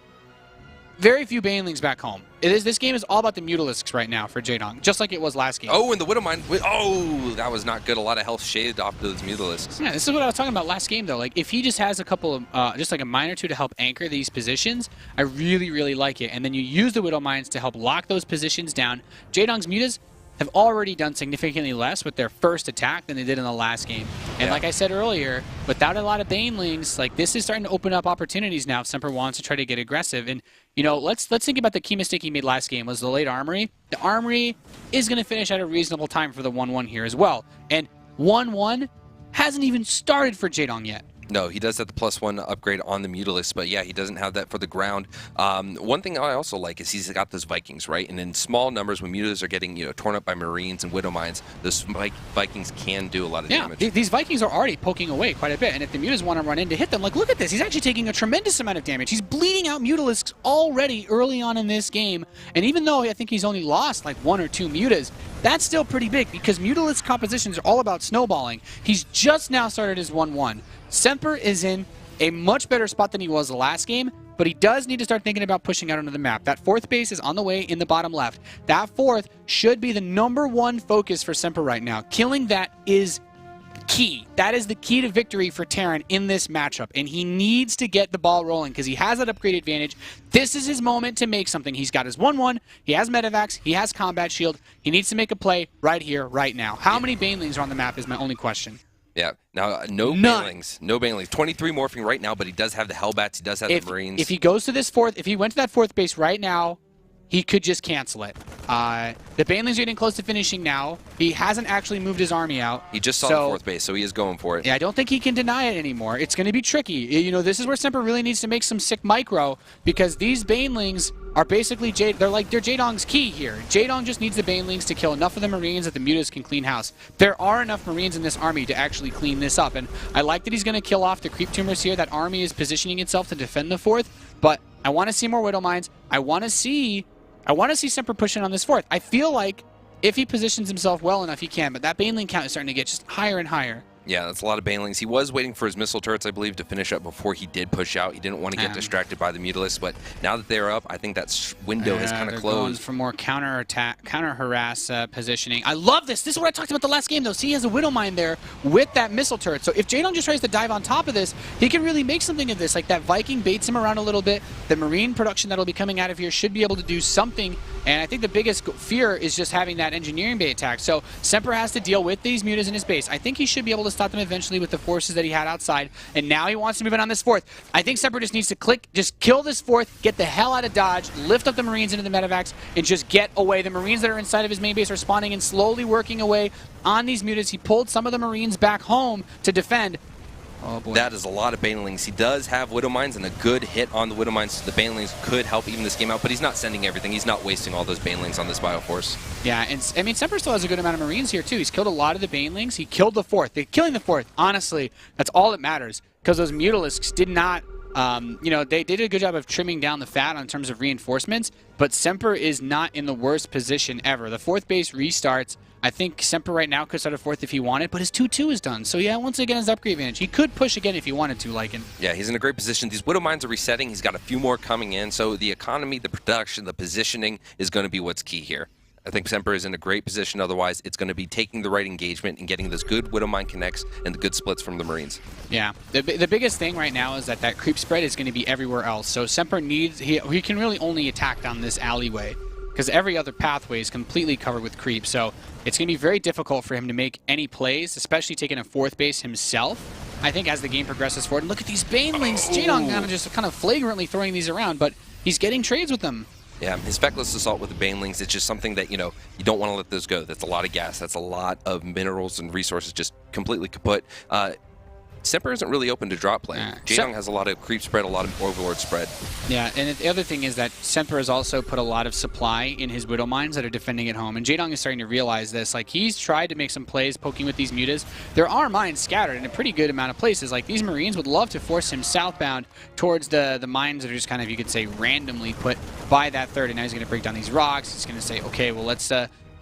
very few banelings back home. This game is all about the Mutalisks right now for Jaedong, just like it was last game. Oh, and the Widow Mine. Oh, that was not good. A lot of health shaved off to those Mutalisks. Yeah, this is what I was talking about last game, though. Like, if he just has a couple of, just like a mine or two to help anchor these positions, I really, really like it. And then you use the Widow Mines to help lock those positions down. Jaedong's Mutas have already done significantly less with their first attack than they did in the last game. And like I said earlier, without a lot of banelings, like this is starting to open up opportunities now if Semper wants to try to get aggressive. And you know, let's think about the key mistake he made last game was the late armory. The armory is going to finish at a reasonable time for the 1-1 here as well. And 1-1 hasn't even started for Jaedong yet. No, he does have the +1 upgrade on the Mutalisk, but yeah, he doesn't have that for the ground. One thing I also like is he's got those Vikings, right? And in small numbers, when Mutas are getting torn up by Marines and Widow Mines, those Vikings can do a lot of damage. These Vikings are already poking away quite a bit, and if the Mutas want to run in to hit them, like look at this, he's actually taking a tremendous amount of damage. He's bleeding out Mutalisks already early on in this game, and even though I think he's only lost like 1 or 2 Mutas, that's still pretty big because Mutalisk compositions are all about snowballing. He's just now started his 1-1. Semper is in a much better spot than he was the last game, but he does need to start thinking about pushing out onto the map. That 4th base is on the way in the bottom left. That 4th should be the #1 focus for Semper right now. Killing that is key. That is the key to victory for Terran in this matchup, and he needs to get the ball rolling because he has that upgrade advantage. This is his moment to make something. He's got his 1-1, he has Medivacs, he has Combat Shield. He needs to make a play right here, right now. How many banelings are on the map is my only question. Yeah. Now, no banelings. No banelings. 23 morphing right now, but he does have the Hellbats. He does have the Marines. If he goes to this 4th, if he went to that 4th base right now, he could just cancel it. The banelings are getting close to finishing now. He hasn't actually moved his army out. He just saw the 4th base, so he is going for it. Yeah, I don't think he can deny it anymore. It's going to be tricky. You know, this is where Semper really needs to make some sick micro because these banelings are basically they're Jaedong's key here. Jaedong just needs the banelings to kill enough of the Marines that the Mutas can clean house. There are enough Marines in this army to actually clean this up, and I like that he's going to kill off the creep tumors here. That army is positioning itself to defend the 4th, but I want to see more Widow Mines. I want to see Semper pushing on this 4th. I feel like if he positions himself well enough, he can, but that baneling count is starting to get just higher and higher. Yeah, that's a lot of banelings. He was waiting for his missile turrets, I believe, to finish up before he did push out. He didn't want to get distracted by the Mutalisks, but now that they're up, I think that window has kind of closed. Going for more counter-attack, counter-harass positioning. I love this. This is what I talked about the last game, though. See, he has a Widow Mine there with that missile turret. So if Jaedong just tries to dive on top of this, he can really make something of this. Like that Viking baits him around a little bit. The Marine production that'll be coming out of here should be able to do something. And I think the biggest fear is just having that engineering bait attack. So Semper has to deal with these Mutas in his base. I think he should be able to stop them eventually with the forces that he had outside. And now he wants to move in on this 4th. I think Semper just needs to just kill this 4th, get the hell out of Dodge, lift up the Marines into the medevacs, and just get away. The Marines that are inside of his main base are spawning and slowly working away on these Mutas. He pulled some of the Marines back home to defend. Oh boy. That is a lot of banelings. He does have Widow Mines, and a good hit on the Widow Mines. The banelings could help even this game out, but he's not sending everything. He's not wasting all those banelings on this Bioforce. Yeah, and I mean, Semper still has a good amount of Marines here, too. He's killed a lot of the banelings. He killed the 4th. Killing the 4th, honestly, that's all that matters, because those Mutalisks did not, you know, they did a good job of trimming down the fat in terms of reinforcements, but Semper is not in the worst position ever. The 4th base restarts. I think Semper right now could start a 4th if he wanted, but his 2-2 is done. So yeah, once again, his upgrade advantage. He could push again if he wanted to, Lycan. Yeah, he's in a great position. These Widow Mines are resetting. He's got a few more coming in. So the economy, the production, the positioning is going to be what's key here. I think Semper is in a great position. Otherwise, it's going to be taking the right engagement and getting those good Widow Mine connects and the good splits from the Marines. Yeah, the biggest thing right now is that creep spread is going to be everywhere else. So Semper needs, he can really only attack down this alleyway, because every other pathway is completely covered with creep. So it's going to be very difficult for him to make any plays, especially taking a 4th base himself. I think as the game progresses forward, and look at these banelings. Jaedong kind of flagrantly throwing these around, but he's getting trades with them. Yeah, his feckless assault with the banelings, it's just something that, you know, you don't want to let those go. That's a lot of gas. That's a lot of minerals and resources just completely kaput. Semper isn't really open to drop play. Jaedong has a lot of creep spread, a lot of overlord spread. Yeah, and the other thing is that Semper has also put a lot of supply in his Widow Mines that are defending at home, and Jaedong is starting to realize this. Like, he's tried to make some plays poking with these Mutas. There are mines scattered in a pretty good amount of places. Like, these Marines would love to force him southbound towards the mines that are just kind of, you could say, randomly put by that 3rd, and now he's going to break down these rocks. He's going to say, okay, well, let's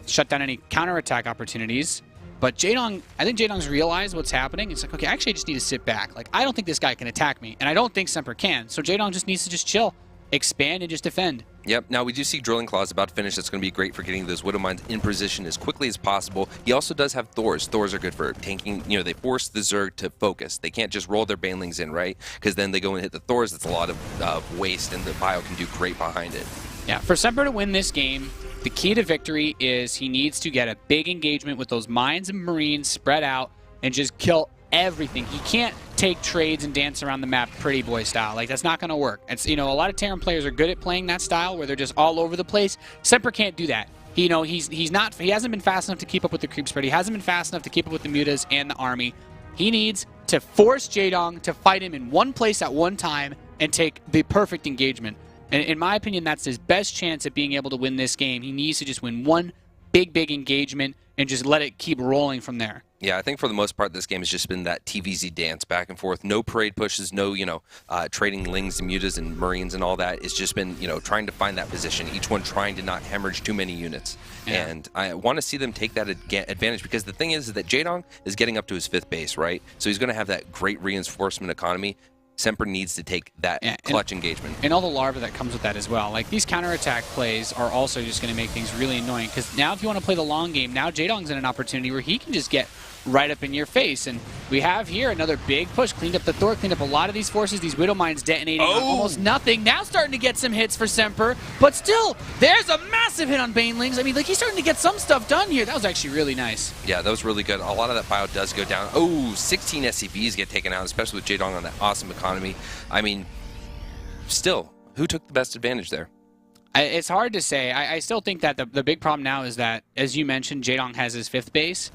shut down any counterattack opportunities. But Jaedong, I think Jaedong's realized what's happening. It's like, okay, actually I just need to sit back. Like, I don't think this guy can attack me, and I don't think Semper can. So Jaedong just needs to just chill. expand and just defend. Yep. Now we do see Drilling Claws about to finish. That's going to be great for getting those Widow Mines in position as quickly as possible. He also does have Thors. Thors are good for tanking. You know, they force the Zerg to focus. They can't just roll their Banelings in, right? Because then they go and hit the Thors. That's a lot of waste, and the Bio can do great behind it. Yeah, for Semper to win this game, the key to victory is he needs to get a big engagement with those mines and marines spread out and just kill everything. He can't take trades and dance around the map pretty boy style. Like, that's not going to work. It's, you know, a lot of Terran players are good at playing that style where they're just all over the place. Semper can't do that. He hasn't been fast enough to keep up with the creep spread. He hasn't been fast enough to keep up with the mutas and the army. He needs to force Jaedong to fight him in one place at one time and take the perfect engagement. And in my opinion, that's his best chance at being able to win this game. He needs to just win one big engagement and just let it keep rolling from there. Yeah, I think for the most part, this game has just been that TVZ dance back and forth. No parade pushes, no, trading lings and mutas and marines and all that. It's just been, trying to find that position, each one trying to not hemorrhage too many units. Yeah. And I want to see them take that advantage, because the thing is that Jaedong is getting up to his 5th base, right? So he's going to have that great reinforcement economy. Semper needs to take that clutch engagement. And all the larva that comes with that as well. Like, these counterattack plays are also just going to make things really annoying, because now if you want to play the long game, now Jaedong's in an opportunity where he can just get right up in your face. And we have here another big push. Cleaned up the Thor, cleaned up a lot of these forces. These Widow Mines detonating on almost nothing. Now starting to get some hits for Semper, but still, there's a massive hit on Banelings. I mean, like, he's starting to get some stuff done here. That was actually really nice. Yeah, that was really good. A lot of that bio does go down. Oh, 16 SCVs get taken out, especially with Jaedong on that awesome economy. I mean, still, who took the best advantage there? It's hard to say. I still think that the big problem now is that, as you mentioned, Jaedong has his 5th base.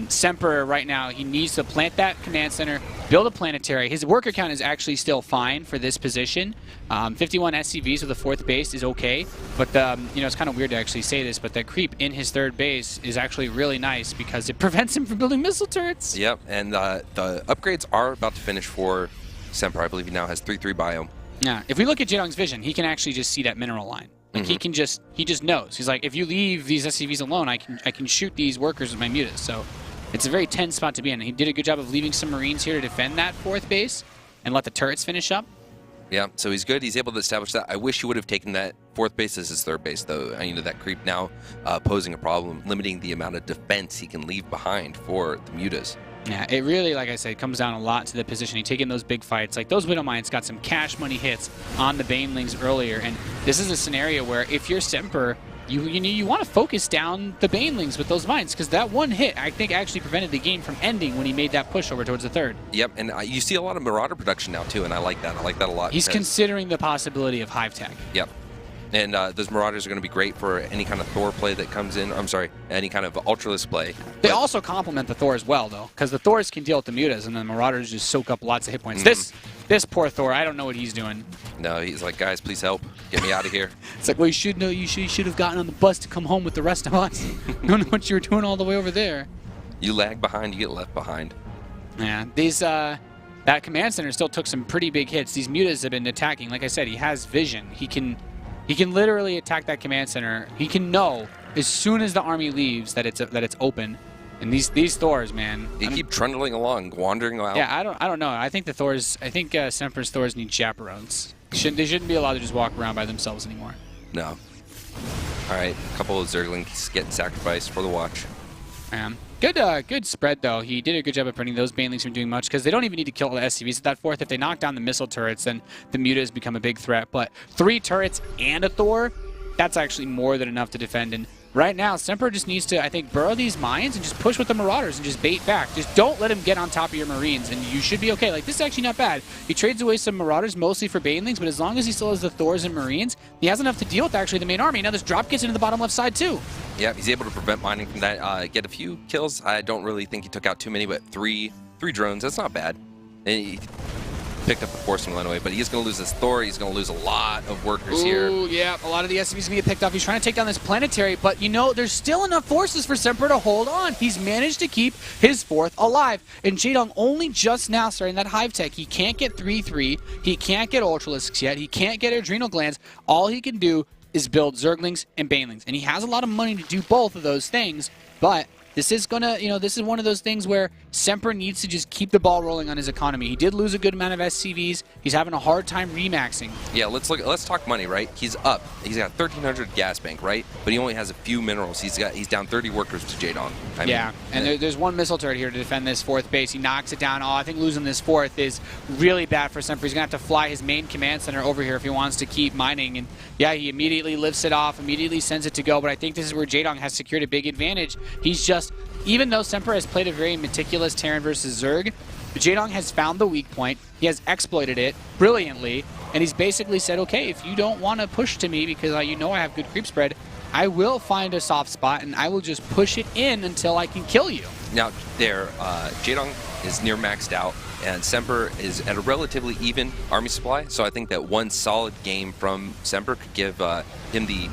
Semper right now, he needs to plant that command center, build a planetary. His worker count is actually still fine for this position. 51 SCVs with a 4th base is okay, but it's kind of weird to actually say this, but that creep in his 3rd base is actually really nice because it prevents him from building missile turrets. Yep, and the upgrades are about to finish for Semper. I believe he now has 3/3 biome. Yeah, if we look at Jaedong's vision, he can actually just see that mineral line. Like, he just knows. He's like, if you leave these SCVs alone, I can shoot these workers with my mutas. So it's a very tense spot to be in. He did a good job of leaving some marines here to defend that 4th base and let the turrets finish up. Yeah, so he's good. He's able to establish that. I wish he would have taken that 4th base as his 3rd base, though. That creep now posing a problem, limiting the amount of defense he can leave behind for the mutas. Yeah, it really, like I said, comes down a lot to the position. He taking those big fights. Like, those Widow Mines got some cash money hits on the Banelings earlier, and this is a scenario where if you're Semper, you want to focus down the Banelings with those mines, because that one hit, I think, actually prevented the game from ending when he made that push over towards the 3rd. Yep, and you see a lot of Marauder production now, too, and I like that. I like that a lot. He's considering the possibility of Hive Tech. Yep. And those Marauders are going to be great for any kind of Thor play that comes in. I'm sorry, any kind of Ultralisk play. They also complement the Thor as well, though, because the Thors can deal with the mutas, and the Marauders just soak up lots of hit points. This poor Thor, I don't know what he's doing. No, he's like, guys, please help. Get me out of here. It's like, well, you should know. You should have gotten on the bus to come home with the rest of us. I don't know what you were doing all the way over there. You lag behind, you get left behind. Yeah, that command center still took some pretty big hits. These mutas have been attacking. Like I said, he has vision. He can literally attack that command center. He can know as soon as the army leaves that it's open. And these Thors, man, they keep trundling along, wandering out. Yeah, I don't know. I think Semper's Thors need chaperones. They shouldn't be allowed to just walk around by themselves anymore. No. All right, a couple of Zerglings getting sacrificed for the watch. Good spread, though. He did a good job of preventing those Banelings from doing much, because they don't even need to kill the SCVs at that 4th. If they knock down the missile turrets, then the mutas become a big threat. But 3 turrets and a Thor, that's actually more than enough to defend. And right now, Semper just needs to, I think, burrow these mines and just push with the Marauders and just bait back. Just don't let him get on top of your Marines, and you should be okay. Like, this is actually not bad. He trades away some Marauders, mostly for Banelings, but as long as he still has the Thors and Marines, he has enough to deal with, actually, the main army. Now this drop gets into the bottom left side, too. Yeah, he's able to prevent mining from that. Get a few kills. I don't really think he took out too many, but three drones, that's not bad. And he picked up the force from anyway, but he's going to lose his Thor. He's going to lose a lot of workers here. Ooh, yeah, a lot of the SCVs going to get picked off. He's trying to take down this planetary, but, there's still enough forces for Semper to hold on. He's managed to keep his 4th alive. And Jaedong only just now starting that Hive Tech. He can't get 3/3. He can't get Ultralisks yet. He can't get Adrenal Glands. All he can do is build Zerglings and Banelings. And he has a lot of money to do both of those things, but This is gonna, this is one of those things where Semper needs to just keep the ball rolling on his economy. He did lose a good amount of SCVs. He's having a hard time remaxing. Yeah, let's talk money, right? He's up. He's got 1,300 gas bank, right? But he only has a few minerals. He's down 30 workers to Jaedong. There's one missile turret here to defend this fourth base. He knocks it down. Oh, I think losing this fourth is really bad for Semper. He's gonna have to fly his main command center over here if he wants to keep mining. And yeah, he immediately lifts it off, immediately sends it to go. But I think this is where Jaedong has secured a big advantage. He's just, even though Semper has played a very meticulous Terran versus Zerg, Jaedong has found the weak point. He has exploited it brilliantly, and he's basically said, okay, if you don't want to push to me because you know I have good creep spread, I will find a soft spot and I will just push it in until I can kill you. Now, Jaedong is near maxed out, and Semper is at a relatively even army supply, so I think that one solid game from Semper could give him the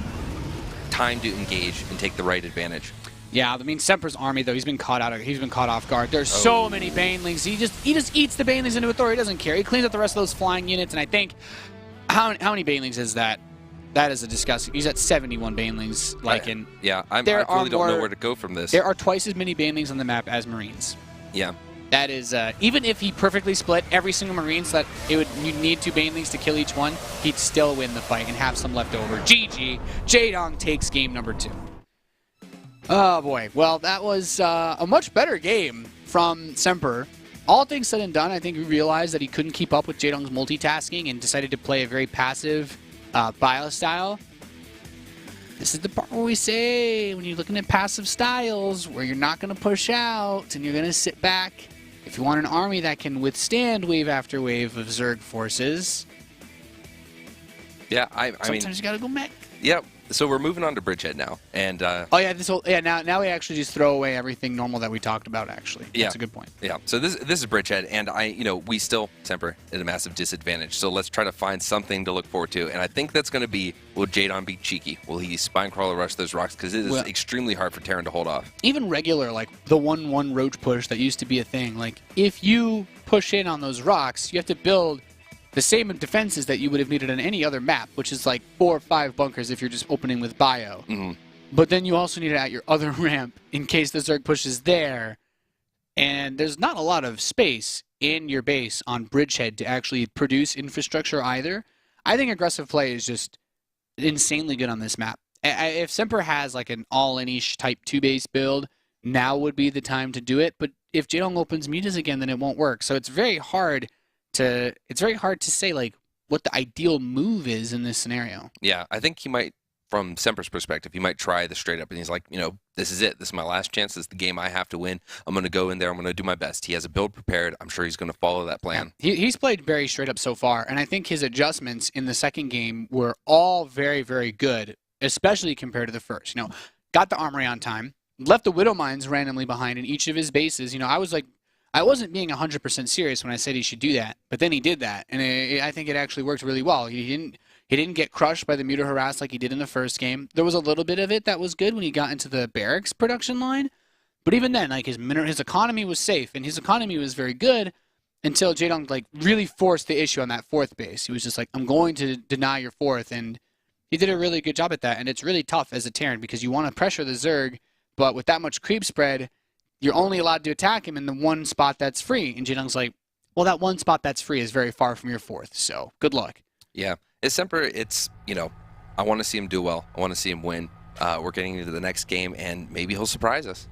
time to engage and take the right advantage. Yeah, I mean Semper's army though, he's been caught off guard. There's so many Banelings. He just eats the Banelings into a Thor. He doesn't care. He cleans up the rest of those flying units, and I think how many Banelings is that? That is a disgusting. He's at 71 Banelings. I really don't know where to go from this. There are twice as many Banelings on the map as Marines. Yeah. That is, even if he perfectly split every single Marine so that you need 2 Banelings to kill each one, he'd still win the fight and have some left over. GG. Jaedong takes game number 2. Oh boy. Well, that was a much better game from Semper. All things said and done, I think we realized that he couldn't keep up with Jaedong's multitasking and decided to play a very passive bio style. This is the part where we say, when you're looking at passive styles, where you're not going to push out and you're going to sit back. If you want an army that can withstand wave after wave of Zerg forces, yeah, sometimes you got to go mech. Yep. So we're moving on to Bridgehead now, and now we actually just throw away everything normal that we talked about. Actually, that's a good point. Yeah. So this is Bridgehead, and we still Semper at a massive disadvantage. So let's try to find something to look forward to, and I think that's going to be, will Jaedong be cheeky? Will he spine crawler rush those rocks? Because it is extremely hard for Terran to hold off. Even regular, like the 1/1 roach push that used to be a thing. Like if you push in on those rocks, you have to build the same defenses that you would have needed on any other map, which is like 4 or 5 bunkers if you're just opening with bio. Mm-hmm. But then you also need it at your other ramp in case the Zerg pushes there. And there's not a lot of space in your base on Bridgehead to actually produce infrastructure either. I think aggressive play is just insanely good on this map. If Semper has like an all-in-ish type 2 base build, now would be the time to do it. But if Jaedong opens mutas again, then it won't work. So it's very hard to say like what the ideal move is in this scenario. Yeah, I think he might, from Semper's perspective, he might try the straight up, and he's like, this is it. This is my last chance. This is the game I have to win. I'm going to go in there. I'm going to do my best. He has a build prepared. I'm sure he's going to follow that plan. Yeah. He's played very straight up so far, and I think his adjustments in the second game were all very, very good, especially compared to the first. Got the armory on time, left the Widow Mines randomly behind in each of his bases. I wasn't being 100% serious when I said he should do that, but then he did that, and I think it actually worked really well. He didn't get crushed by the Muta Harass like he did in the first game. There was a little bit of it that was good when he got into the barracks production line, but even then, like his economy was safe, and his economy was very good until Jaedong like really forced the issue on that 4th base. He was just like, I'm going to deny your 4th, and he did a really good job at that, and it's really tough as a Terran because you want to pressure the Zerg, but with that much creep spread, you're only allowed to attack him in the one spot that's free. And Jaedong's like, well, that one spot that's free is very far from your 4th, so good luck. Yeah. It's Semper, I want to see him do well. I want to see him win. We're getting into the next game, and maybe he'll surprise us.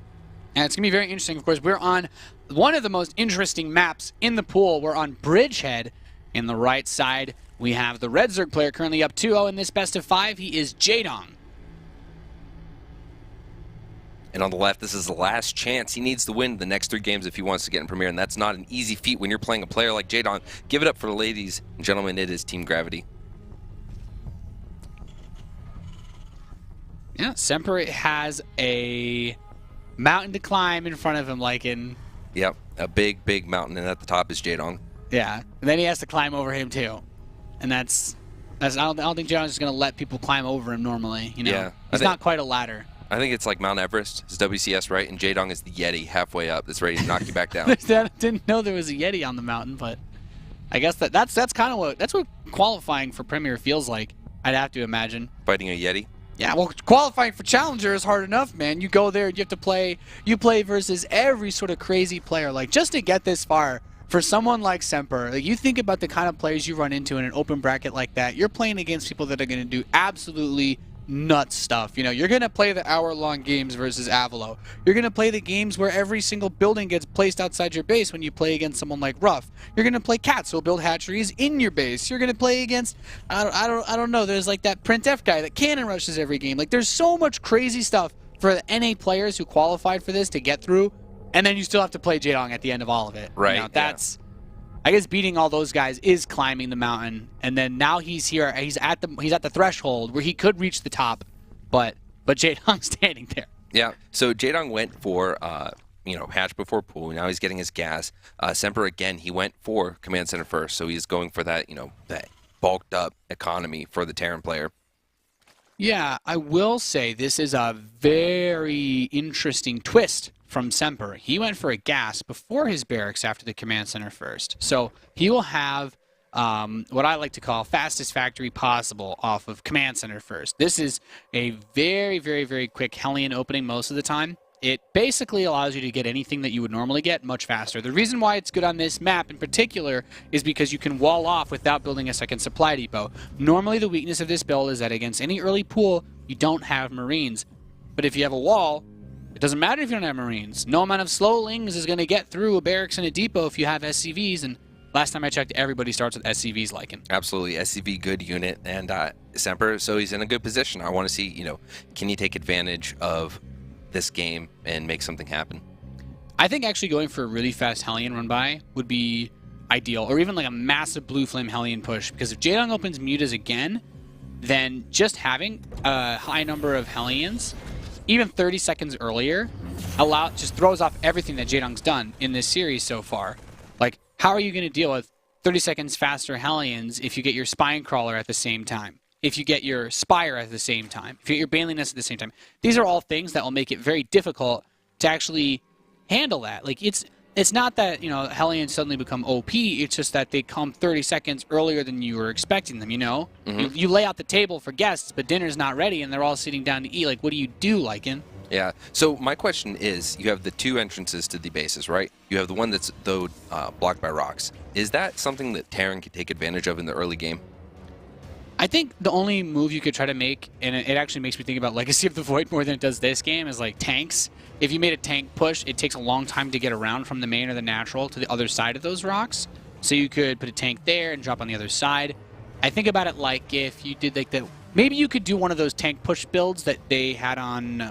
And it's going to be very interesting. Of course, we're on one of the most interesting maps in the pool. We're on Bridgehead. In the right side, we have the Red Zerg player currently up 2-0 in this best of 5. He is Jaedong. And on the left, this is the last chance. He needs to win the next 3 games if he wants to get in Premier, and that's not an easy feat when you're playing a player like Jaedong. Give it up for the ladies and gentlemen. It is Team Gravity. Yeah, Semper has a mountain to climb in front of him, like in... Yep, a big, big mountain, and at the top is Jaedong. Yeah, and then he has to climb over him, too. And I don't think Jaedong's just going to let people climb over him normally, Yeah. He's not quite a ladder. I think it's like Mount Everest. It's WCS, right? And Jaedong is the Yeti halfway up that's ready to knock you back down. I didn't know there was a Yeti on the mountain, but I guess that's kind of what qualifying for Premier feels like. I'd have to imagine. Fighting a Yeti? Yeah, well, qualifying for Challenger is hard enough, man. You go there and you play versus every sort of crazy player. Like, just to get this far, for someone like Semper, like, you think about the kind of players you run into in an open bracket like that, you're playing against people that are going to do absolutely nuts stuff. You know, you're going to play the hour-long games versus Avalo. You're going to play the games where every single building gets placed outside your base when you play against someone like Ruff. You're going to play Cats who'll build hatcheries in your base. You're going to play against, I don't know, there's like that Print F guy that cannon rushes every game. Like, there's so much crazy stuff for the NA players who qualified for this to get through, and then you still have to play Jaedong at the end of all of it. Right. You know, that's... I guess beating all those guys is climbing the mountain, and then now he's here. He's at the threshold where he could reach the top, but Jaedong's standing there. Yeah. So Jaedong went for hatch before pool. Now he's getting his gas. Semper again. He went for command center first, so he's going for that that bulked up economy for the Terran player. Yeah, I will say this is a very interesting twist from Semper. He went for a gas before his barracks after the command center first. So he will have what I like to call fastest factory possible off of command center first. This is a very, very, very quick Hellion opening most of the time. It basically allows you to get anything that you would normally get much faster. The reason why it's good on this map in particular is because you can wall off without building a second supply depot. Normally the weakness of this build is that against any early pool, you don't have Marines. But if you have a wall, it doesn't matter if you don't have Marines. No amount of slowlings is going to get through a barracks and a depot if you have SCVs, and last time I checked, everybody starts with SCVs like him. Absolutely. SCV, good unit, and Semper, so he's in a good position. I want to see, can he take advantage of this game and make something happen? I think actually going for a really fast Hellion run by would be ideal, or even like a massive Blue Flame Hellion push, because if Jaedong opens Mutas again, then just having a high number of Hellions, even 30 seconds earlier, just throws off everything that Jaedong's done in this series so far. Like, how are you going to deal with 30 seconds faster Hellions if you get your Spine Crawler at the same time? If you get your Spire at the same time? If you get your Baneliness at the same time? These are all things that will make it very difficult to actually handle that. Like, it's not that, Hellions suddenly become OP, it's just that they come 30 seconds earlier than you were expecting them, Mm-hmm. You lay out the table for guests, but dinner's not ready and they're all sitting down to eat. Like, what do you do, Lycan? Yeah. So my question is, you have the two entrances to the bases, right? You have the one that's, though, blocked by rocks. Is that something that Terran could take advantage of in the early game? I think the only move you could try to make, and it actually makes me think about Legacy of the Void more than it does this game, is like tanks. If you made a tank push, it takes a long time to get around from the main or the natural to the other side of those rocks. So you could put a tank there and drop on the other side. I think about it like if you did like the... Maybe you could do one of those tank push builds that they had on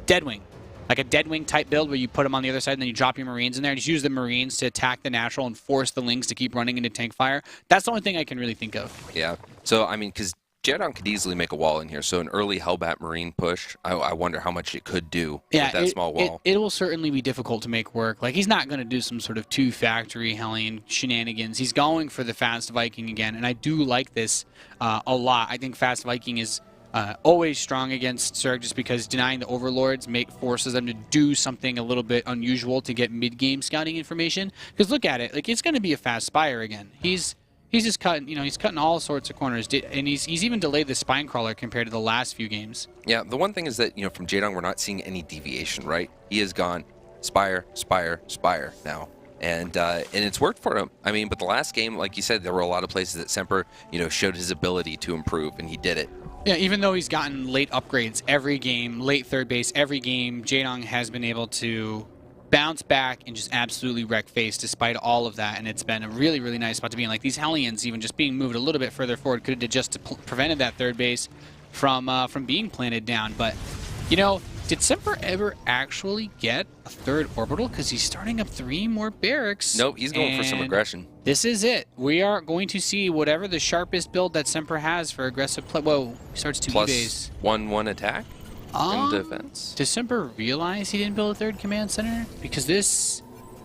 Deadwing. Like a Deadwing type build where you put them on the other side and then you drop your Marines in there and just use the Marines to attack the natural and force the Lings to keep running into tank fire. That's the only thing I can really think of. Yeah. So, I mean, because Jaedong could easily make a wall in here. So an early Hellbat Marine push, I wonder how much it could do with that small wall. It will certainly be difficult to make work. Like, he's not going to do some sort of two-factory Hellion shenanigans. He's going for the Fast Viking again, and I do like this a lot. I think Fast Viking is... always strong against Zerg just because denying the Overlords forces them to do something a little bit unusual to get mid-game scouting information. Because look at it, like it's going to be a fast Spire again. He's just cutting, he's cutting all sorts of corners, and he's even delayed the Spine Crawler compared to the last few games. Yeah, the one thing is that from Jaedong we're not seeing any deviation, right? He has gone Spire, Spire, Spire now. And it's worked for him. I mean, but the last game, like you said, there were a lot of places that Semper, showed his ability to improve, and he did it. Yeah, even though he's gotten late upgrades every game, late third base every game, Jaedong has been able to bounce back and just absolutely wreck face despite all of that, and it's been a really, really nice spot to be in. Like, these Hellions even just being moved a little bit further forward could have just prevented that third base from being planted down. But, did Semper ever actually get a third orbital? Because he's starting up 3 more barracks. Nope, he's going for some aggression. This is it. We are going to see whatever the sharpest build that Semper has for aggressive play. Whoa, he starts 2 base. Plus 1/1 attack in defense. Does Semper realize he didn't build a third command center? Because this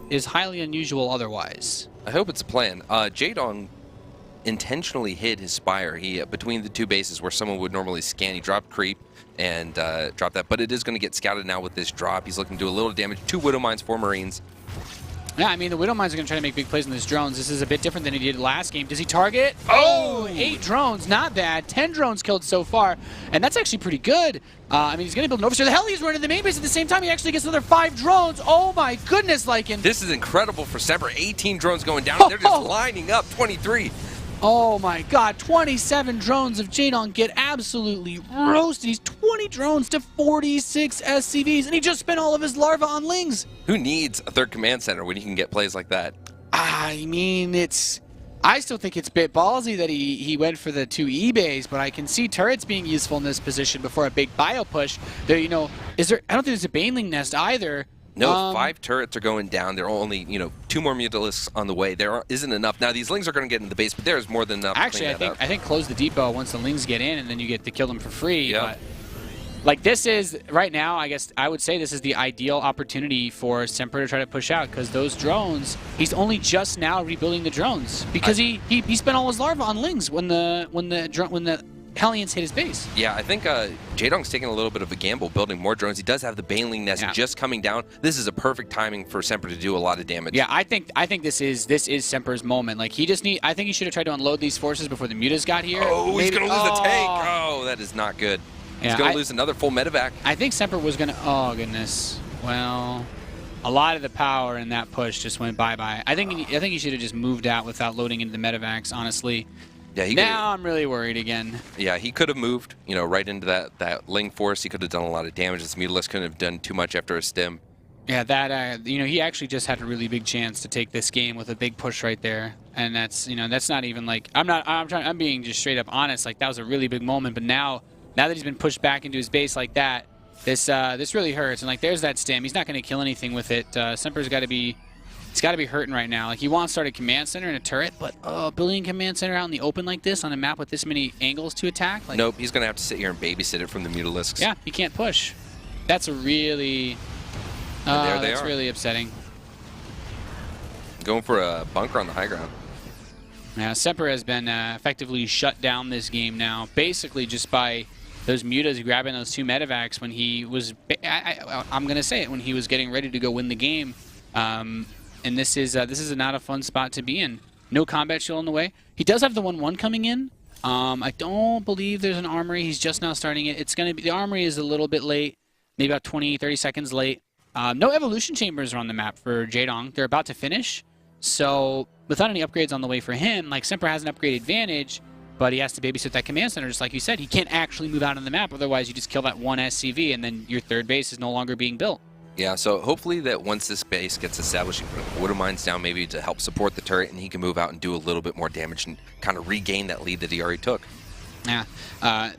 is highly unusual otherwise. I hope it's a plan. Jaedong intentionally hid his Spire. He between the 2 bases where someone would normally scan, he dropped creep and dropped that. But it is going to get scouted now with this drop. He's looking to do a little damage. 2 Widow Mines, 4 Marines. Yeah, I mean, the Widowmines are going to try to make big plays on these drones. This is a bit different than he did last game. Does he target? Oh, 8 drones. Not bad. 10 drones killed so far, and that's actually pretty good. I mean, he's going to build an overseer. The hell, he's running the main base at the same time. He actually gets another 5 drones. Oh, my goodness, Lycan. This is incredible for Semper. 18 drones going down. They're just lining up. 23. Oh my god, 27 drones of Jaedong get absolutely roasted. He's 20 drones to 46 SCVs, and he just spent all of his larva on Lings. Who needs a third command center when you can get plays like that? I mean, I still think it's a bit ballsy that he went for the 2 E-bays, but I can see turrets being useful in this position before a big bio push. There, I don't think there's a Baneling nest either. No, 5 turrets are going down. There are only, 2 more Mutalisks on the way. There isn't enough. Now, these Lings are going to get into the base, but there's more than enough. Actually, I think close the depot once the Lings get in, and then you get to kill them for free. Yep. But, like, this is, right now, I guess I would say this is the ideal opportunity for Semper to try to push out, because those drones, he's only just now rebuilding the drones, because he spent all his larva on Lings when the Hellions hit his base. Yeah, I think Jaedong's taking a little bit of a gamble building more drones. He does have the Baneling nest just coming down. This is a perfect timing for Semper to do a lot of damage. Yeah, I think this is Semper's moment. Like, I think he should have tried to unload these forces before the Mutas got here. Oh, he's going to lose the tank. Oh, that is not good. He's going to lose another full medevac. I think Semper was going to... Oh, goodness. Well, a lot of the power in that push just went bye-bye. I think he should have just moved out without loading into the medevacs, honestly. Yeah, now I'm really worried again. Yeah, he could have moved, right into that Ling force. He could have done a lot of damage. This Mutalisk couldn't have done too much after a stim. Yeah, that he actually just had a really big chance to take this game with a big push right there, and that's that's not even like I'm being just straight up honest. Like, that was a really big moment, but now that he's been pushed back into his base like that, this really hurts. And like, there's that stim. He's not going to kill anything with it. Semper's got to be. He's got to be hurting right now. Like, he wants to start a command center and a turret, but building a command center out in the open like this on a map with this many angles to attack? Like, nope, he's going to have to sit here and babysit it from the Mutalisks. Yeah, he can't push. That's a really... that's really upsetting. Going for a bunker on the high ground. Yeah, Semper has been effectively shut down this game now, basically just by those Mutas grabbing those 2 medevacs when he was... I'm going to say it, when he was getting ready to go win the game. And this is not a fun spot to be in. No combat shield on the way. He does have the 1-1 coming in. I don't believe there's an armory. He's just now starting it. It's going to be, the armory is a little bit late, maybe about 20, 30 seconds late. No evolution chambers are on the map for Jaedong. They're about to finish. So without any upgrades on the way for him, like, Semper has an upgrade advantage, but he has to babysit that command center, just like you said. He can't actually move out on the map. Otherwise, you just kill that 1 SCV, and then your third base is no longer being built. Yeah, so hopefully that once this base gets established, you can put Widowmines down maybe to help support the turret, and he can move out and do a little bit more damage and kind of regain that lead that he already took. Yeah,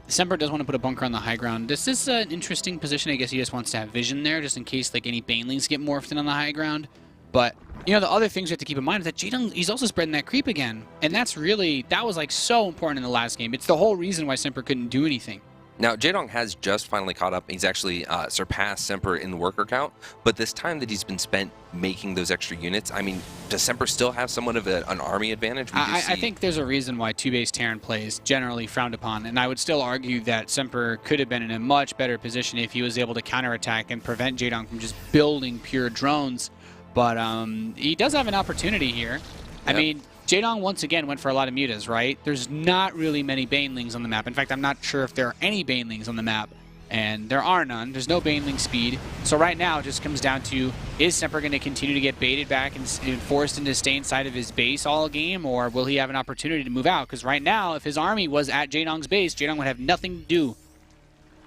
Semper does want to put a bunker on the high ground. This is an interesting position. I guess he just wants to have vision there, just in case like any Banelings get morphed in on the high ground. But the other things we have to keep in mind is that Jaedong, he's also spreading that creep again, and that was like so important in the last game. It's the whole reason why Semper couldn't do anything. Now, Jaedong has just finally caught up. He's actually surpassed Semper in the worker count, but this time that he's been spent making those extra units, I mean, does Semper still have somewhat of an army advantage? I think there's a reason why 2-base Terran play is generally frowned upon, and I would still argue that Semper could have been in a much better position if he was able to counterattack and prevent Jaedong from just building pure drones, but he does have an opportunity here. Yep. I mean, Jaedong once again went for a lot of Mutas, right? There's not really many Banelings on the map. In fact, I'm not sure if there are any Banelings on the map, and there are none. There's no Baneling speed. So right now it just comes down to, is Semper going to continue to get baited back and forced into stay inside of his base all game, or will he have an opportunity to move out? Because right now, if his army was at Jaedong's base, Jaedong would have nothing to do.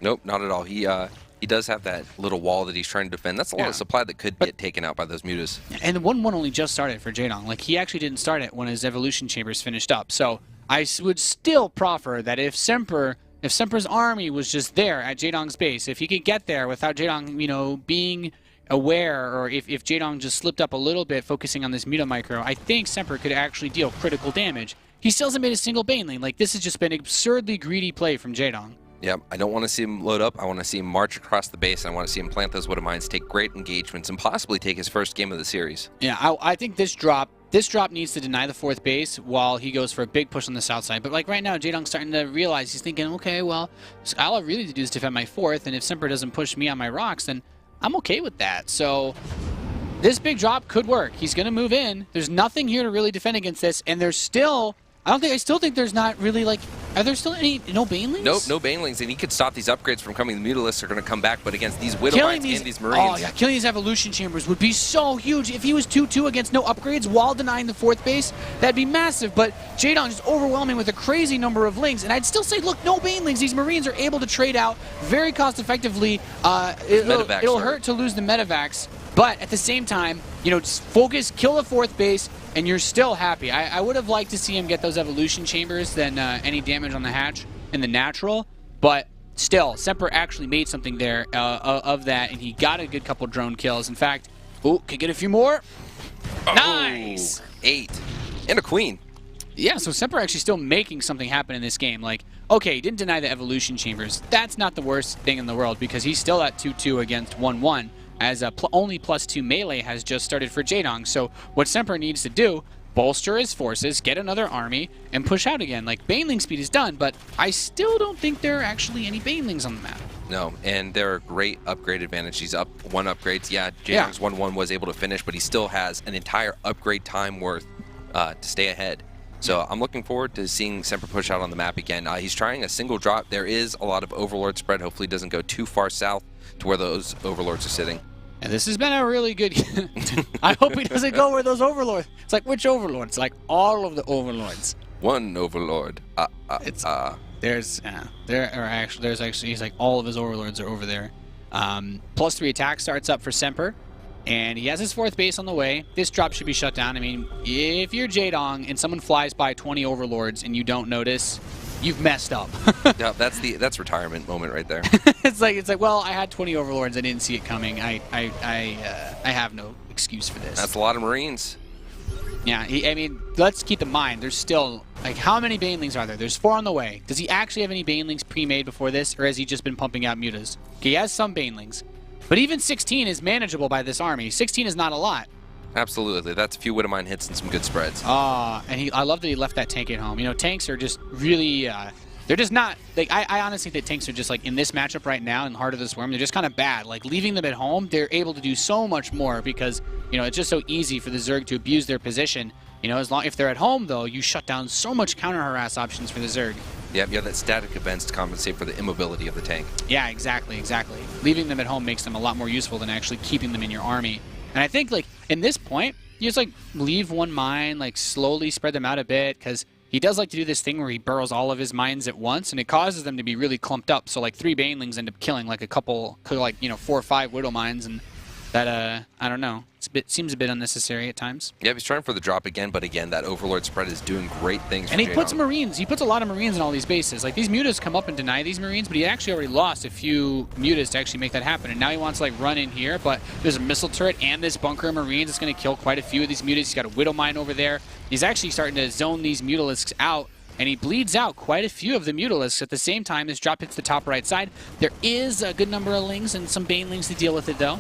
Nope, not at all. He does have that little wall that he's trying to defend. That's a lot of supply that could get taken out by those Mutas. And the 1-1 only just started for Jaedong. Like, he actually didn't start it when his evolution chambers finished up. So I would still proffer that if Semper's army was just there at Jaedong's base, if he could get there without Jaedong, being aware, or if Jaedong just slipped up a little bit, focusing on this Muta micro, I think Semper could actually deal critical damage. He still hasn't made a single Baneling. Like, this has just been absurdly greedy play from Jaedong. Yep, I don't want to see him load up. I want to see him march across the base, and I want to see him plant those Widowmines, take great engagements, and possibly take his first game of the series. Yeah, I think this drop needs to deny the 4th base while he goes for a big push on the south side. But like right now, Jaedong's starting to realize, he's thinking, okay, well, all I really need to do is defend my 4th, and if Semper doesn't push me on my rocks, then I'm okay with that. So this big drop could work. He's going to move in. There's nothing here to really defend against this, and there's still... I still think there's not really, like... Are there still no banelings? Nope, no banelings, and he could stop these upgrades from coming. The Mutalisks are going to come back, but against these Widow Mines and these Marines... Oh, yeah, killing these Evolution Chambers would be so huge. If he was 2-2 against no upgrades while denying the 4th base, that'd be massive, but Jaedong is overwhelming with a crazy number of links, and I'd still say, look, no banelings. These Marines are able to trade out very cost-effectively. It'll hurt to lose the Medivacs, but at the same time, you know, just focus, kill the 4th base, and you're still happy. I would have liked to see him get those Evolution Chambers than any damage on the hatch in the natural, but still, Semper actually made something there of that, and he got a good couple drone kills. In fact, could get a few more. Oh, Nice! 8. And a queen. Yeah, so Semper actually still making something happen in this game. Like, okay, he didn't deny the Evolution Chambers. That's not the worst thing in the world, because he's still at 2-2 against 1-1. As only +2 melee has just started for Jaedong. So what Semper needs to do, bolster his forces, get another army, and push out again. Like, Baneling speed is done, but I still don't think there are actually any Banelings on the map. No, and they're a great upgrade advantage. He's up 1 upgrades. Yeah, Jaedong's 1-1 was able to finish, but he still has an entire upgrade time worth to stay ahead. So I'm looking forward to seeing Semper push out on the map again. He's trying a single drop. There is a lot of Overlord spread. Hopefully it doesn't go too far south to where those Overlords are sitting. And this has been a really good... I hope he doesn't go where those Overlords... It's like, which Overlords? Like, all of the Overlords. One Overlord. There's actually... He's like, all of his Overlords are over there. +3 attack starts up for Semper. And he has his 4th base on the way. This drop should be shut down. I mean, if you're Jaedong and someone flies by 20 Overlords and you don't notice... You've messed up. Yeah, that's retirement moment right there. It's like, well, I had 20 Overlords. I didn't see it coming. I have no excuse for this. That's a lot of Marines. Yeah, I mean, let's keep in mind, there's still, like, how many Banelings are there? There's 4 on the way. Does he actually have any Banelings pre-made before this, or has he just been pumping out Mutas? Okay, he has some Banelings. But even 16 is manageable by this army. 16 is not a lot. Absolutely. That's a few Widow Mine hits and some good spreads. And I love that he left that tank at home. You know, tanks are just really, they're just not, like, I honestly think that tanks are just, like, in this matchup right now, in Heart of the Swarm, they're just kind of bad. Like, leaving them at home, they're able to do so much more because, you know, it's just so easy for the Zerg to abuse their position. You know, if they're at home, though, you shut down so much counter-harass options for the Zerg. Yeah, you have that static events to compensate for the immobility of the tank. Yeah, exactly. Leaving them at home makes them a lot more useful than actually keeping them in your army. And I think, like, in this point, you just, like, leave one mine, like, slowly spread them out a bit, because he does like to do this thing where he burrows all of his mines at once, and it causes them to be really clumped up. So, like, 3 Banelings end up killing, like, a couple, like, you know, 4 or 5 Widow Mines, and that, I don't know. Seems a bit unnecessary at times. Yeah, he's trying for the drop again, but again, that Overlord spread is doing great things. And he puts Marines. He puts a lot of Marines in all these bases. Like, these Mutas come up and deny these Marines, but he actually already lost a few Mutas to actually make that happen. And now he wants to, like, run in here, but there's a missile turret and this bunker of Marines. It's going to kill quite a few of these Mutas. He's got a Widow Mine over there. He's actually starting to zone these Mutalisks out, and he bleeds out quite a few of the Mutalisks. At the same time, this drop hits the top right side. There is a good number of Lings and some Banelings to deal with it, though.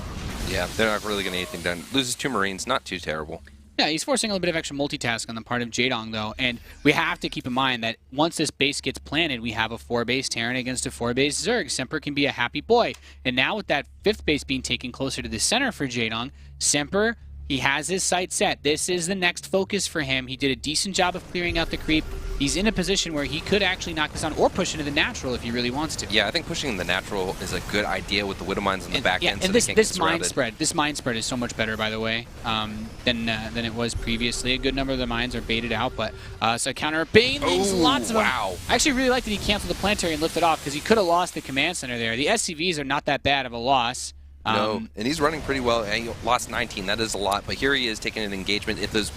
Yeah, they're not really going to get anything done. Loses 2 Marines, not too terrible. Yeah, he's forcing a little bit of extra multitask on the part of Jaedong, though, and we have to keep in mind that once this base gets planted, we have a 4-base Terran against a 4-base Zerg. Semper can be a happy boy. And now with that 5th base being taken closer to the center for Jaedong, Semper, he has his sight set. This is the next focus for him. He did a decent job of clearing out the creep. He's in a position where he could actually knock this down or push into the natural if he really wants to. Yeah, I think pushing the natural is a good idea with the Widow Mines on the back end. And this mine spread is so much better, by the way, than it was previously. A good number of the mines are baited out, but so counter Banelings, lots of them. Wow. I actually really like that he canceled the planetary and lifted off because he could have lost the command center there. The SCVs are not that bad of a loss. No, and he's running pretty well. He lost 19. That is a lot, but here he is taking an engagement. If those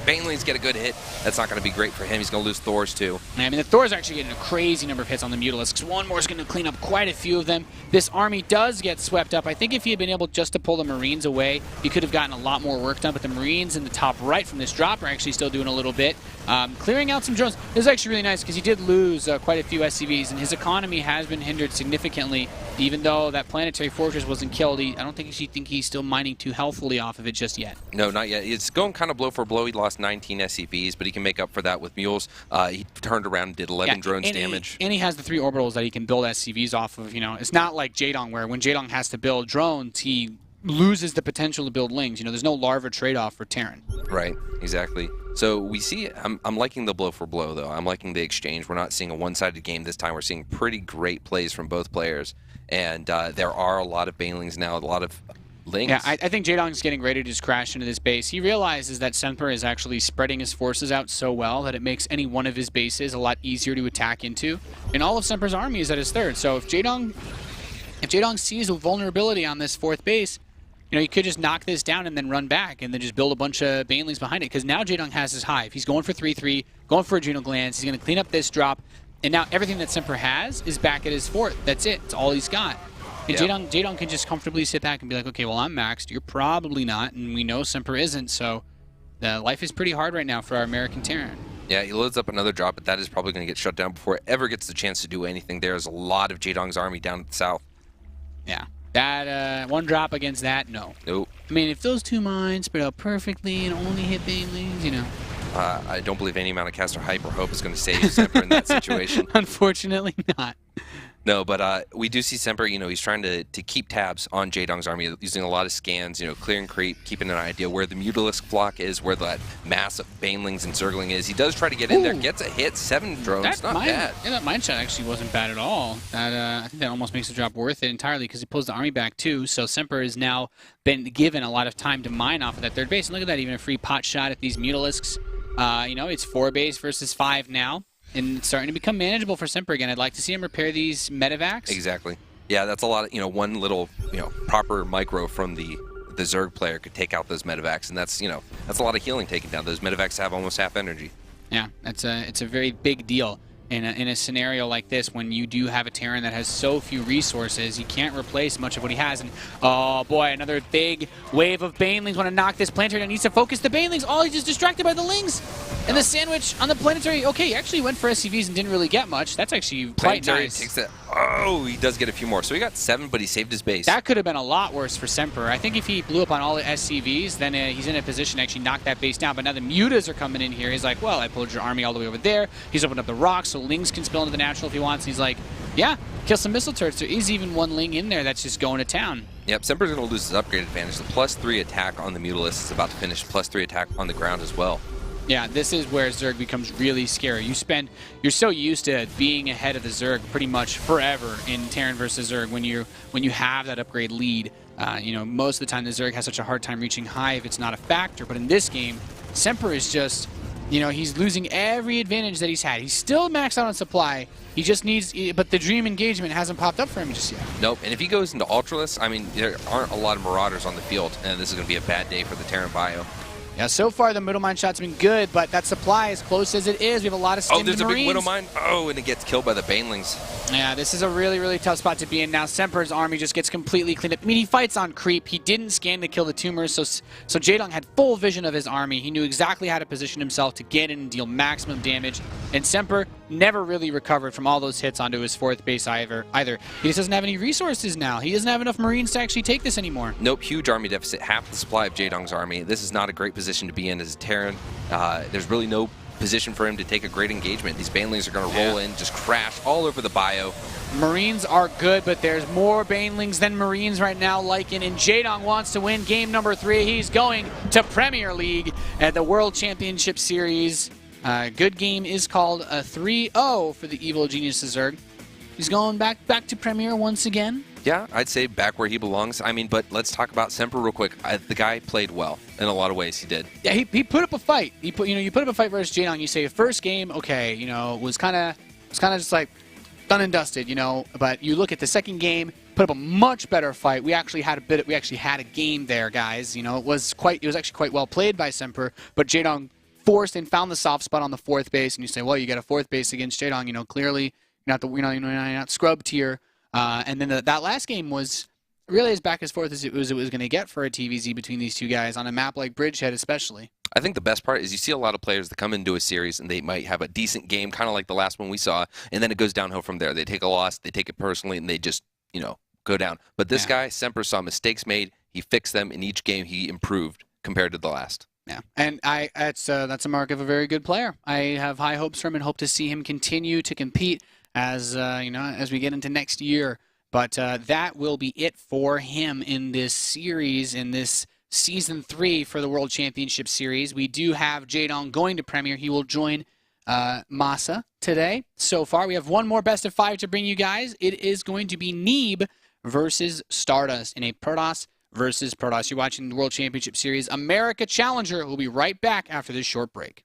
Banelings get a good hit, that's not going to be great for him. He's going to lose Thors, too. I mean, the Thors are actually getting a crazy number of hits on the Mutalisks. One more is going to clean up quite a few of them. This army does get swept up. I think if he had been able just to pull the Marines away, he could have gotten a lot more work done, but the Marines in the top right from this drop are actually still doing a little bit. Clearing out some drones. This is actually really nice because he did lose quite a few SCVs, and his economy has been hindered significantly. Even though that planetary fortress wasn't killed, I don't think he's still mining too healthily off of it just yet. No, not yet. It's going kind of blow for blow. He lost 19 SCVs, but he can make up for that with mules. He turned around and did 11 drones damage. And he has the 3 orbitals that he can build SCVs off of. You know, it's not like Jaedong, where when Jaedong has to build drones, he loses the potential to build lings. You know, there's no larva trade-off for Terran. Right, exactly. So we see, I'm liking the blow for blow, though. I'm liking the exchange. We're not seeing a one-sided game this time. We're seeing pretty great plays from both players. And there are a lot of banelings now, a lot of lings. Yeah, I think Jaedong's getting ready to just crash into this base. He realizes that Semper is actually spreading his forces out so well that it makes any one of his bases a lot easier to attack into. And all of Semper's army is at his third. So if Jaedong sees a vulnerability on this fourth base, you know, he could just knock this down and then run back and then just build a bunch of banelings behind it. Because now Jaedong has his hive. He's going for 3-3, going for adrenal glands. He's going to clean up this drop. And now everything that Semper has is back at his fourth. That's it. It's all he's got. And Jaedong can just comfortably sit back and be like, okay, well, I'm maxed. You're probably not. And we know Semper isn't. So life is pretty hard right now for our American Terran. Yeah, he loads up another drop, but that is probably going to get shut down before it ever gets the chance to do anything. There's a lot of Jaedong's army down at the south. Yeah. That one drop against that, no. Nope. I mean, if those two mines spread out perfectly and only hit banelings, you know. I don't believe any amount of caster hype or hope is going to save Semper in that situation. Unfortunately not. No, but we do see Semper, you know, he's trying to keep tabs on Jaedong's army, using a lot of scans, you know, clear and creep, keeping an idea where the Mutalisk flock is, where that mass of banelings and Zergling is. He does try to get in there, gets a hit, 7 drones, not bad. Yeah, that mine shot actually wasn't bad at all. That I think that almost makes the drop worth it entirely because he pulls the army back too. So Semper has now been given a lot of time to mine off of that third base. And look at that, even a free pot shot at these Mutalisks. You know, it's 4 base versus 5 now. And it's starting to become manageable for Semper again. I'd like to see him repair these medevacs. Exactly. Yeah, that's a lot of, you know, one little, you know, proper micro from the Zerg player could take out those medevacs, and that's, you know, that's a lot of healing taken down. Those medevacs have almost half energy. Yeah, it's a very big deal in a scenario like this when you do have a Terran that has so few resources. He can't replace much of what he has. And oh boy, another big wave of banelings want to knock this planetary down. Needs to focus the banelings. Oh, he's just distracted by the lings. And the sandwich on the planetary. Okay, he actually went for SCVs and didn't really get much. That's actually quite Planetary nice. takes that. Oh, he does get a few more. So he got 7, but he saved his base. That could have been a lot worse for Semper. I think if he blew up on all the SCVs, then he's in a position to actually knock that base down. But now the mutas are coming in here. He's like, well, I pulled your army all the way over there. He's opened up the rocks so lings can spill into the natural if he wants. He's like, yeah, kill some missile turrets. There is even one ling in there that's just going to town. Yep, Semper's going to lose his upgrade advantage. The +3 attack on the Mutalisk is about to finish. +3 attack on the ground as well. Yeah, this is where Zerg becomes really scary. You're so used to being ahead of the Zerg pretty much forever in Terran versus Zerg when you have that upgrade lead. You know, most of the time the Zerg has such a hard time reaching high if it's not a factor. But in this game, Semper is just, you know, he's losing every advantage that he's had. He's still maxed out on supply. He just needs, but the dream engagement hasn't popped up for him just yet. Nope, and if he goes into Ultralisk, I mean, there aren't a lot of Marauders on the field, and this is going to be a bad day for the Terran bio. Yeah, so far the middle mine shot's been good, but that supply, as close as it is, we have a lot of stimmed Marines. Oh, there's a big Widow Mine. Oh, and it gets killed by the Banelings. Yeah, this is a really, really tough spot to be in. Now Semper's army just gets completely cleaned up. I mean, he fights on creep. He didn't scan to kill the tumors, so Jaedong had full vision of his army. He knew exactly how to position himself to get in and deal maximum damage. And Semper never really recovered from all those hits onto his fourth base either. He just doesn't have any resources now. He doesn't have enough Marines to actually take this anymore. Nope, huge army deficit, half the supply of Jaedong's army. This is not a great position to be in as a Terran. There's really no position for him to take a great engagement. These Banelings are going to roll in, just crash all over the bio. Marines are good, but there's more Banelings than Marines right now, Lycan, and Jaedong wants to win game number 3. He's going to Premier League at the World Championship Series. Good game is called a 3-0 for the Evil Geniuses Zerg. He's going back to Premier once again. Yeah, I'd say back where he belongs. I mean, but let's talk about Semper real quick. The guy played well in a lot of ways. He did. Yeah, he put up a fight. You put up a fight versus Jaedong. You say first game, okay, you know, was kind of just like done and dusted, you know. But you look at the second game, put up a much better fight. We actually had a game there, guys. You know, it was actually quite well played by Semper, but Jaedong forced and found the soft spot on the fourth base. And you say, well, you got a fourth base against Jaedong. You know, clearly you're not scrubbed here. And then that last game was really as back as forth as it was going to get for a TVZ between these two guys on a map like Bridgehead especially. I think the best part is you see a lot of players that come into a series and they might have a decent game, kind of like the last one we saw, and then it goes downhill from there. They take a loss, they take it personally, and they just, you know, go down. But this guy, Semper, saw mistakes made. He fixed them. In each game, he improved compared to the last. Yeah, and that's a mark of a very good player. I have high hopes for him and hope to see him continue to compete as as we get into next year. But that will be it for him in this series, in this Season 3 for the World Championship Series. We do have Jaedong going to Premier. He will join Masa today. So far, we have one more best of 5 to bring you guys. It is going to be Neeb versus Stardust in a Protoss versus Protoss. You're watching the World Championship Series America Challenger. We'll be right back after this short break.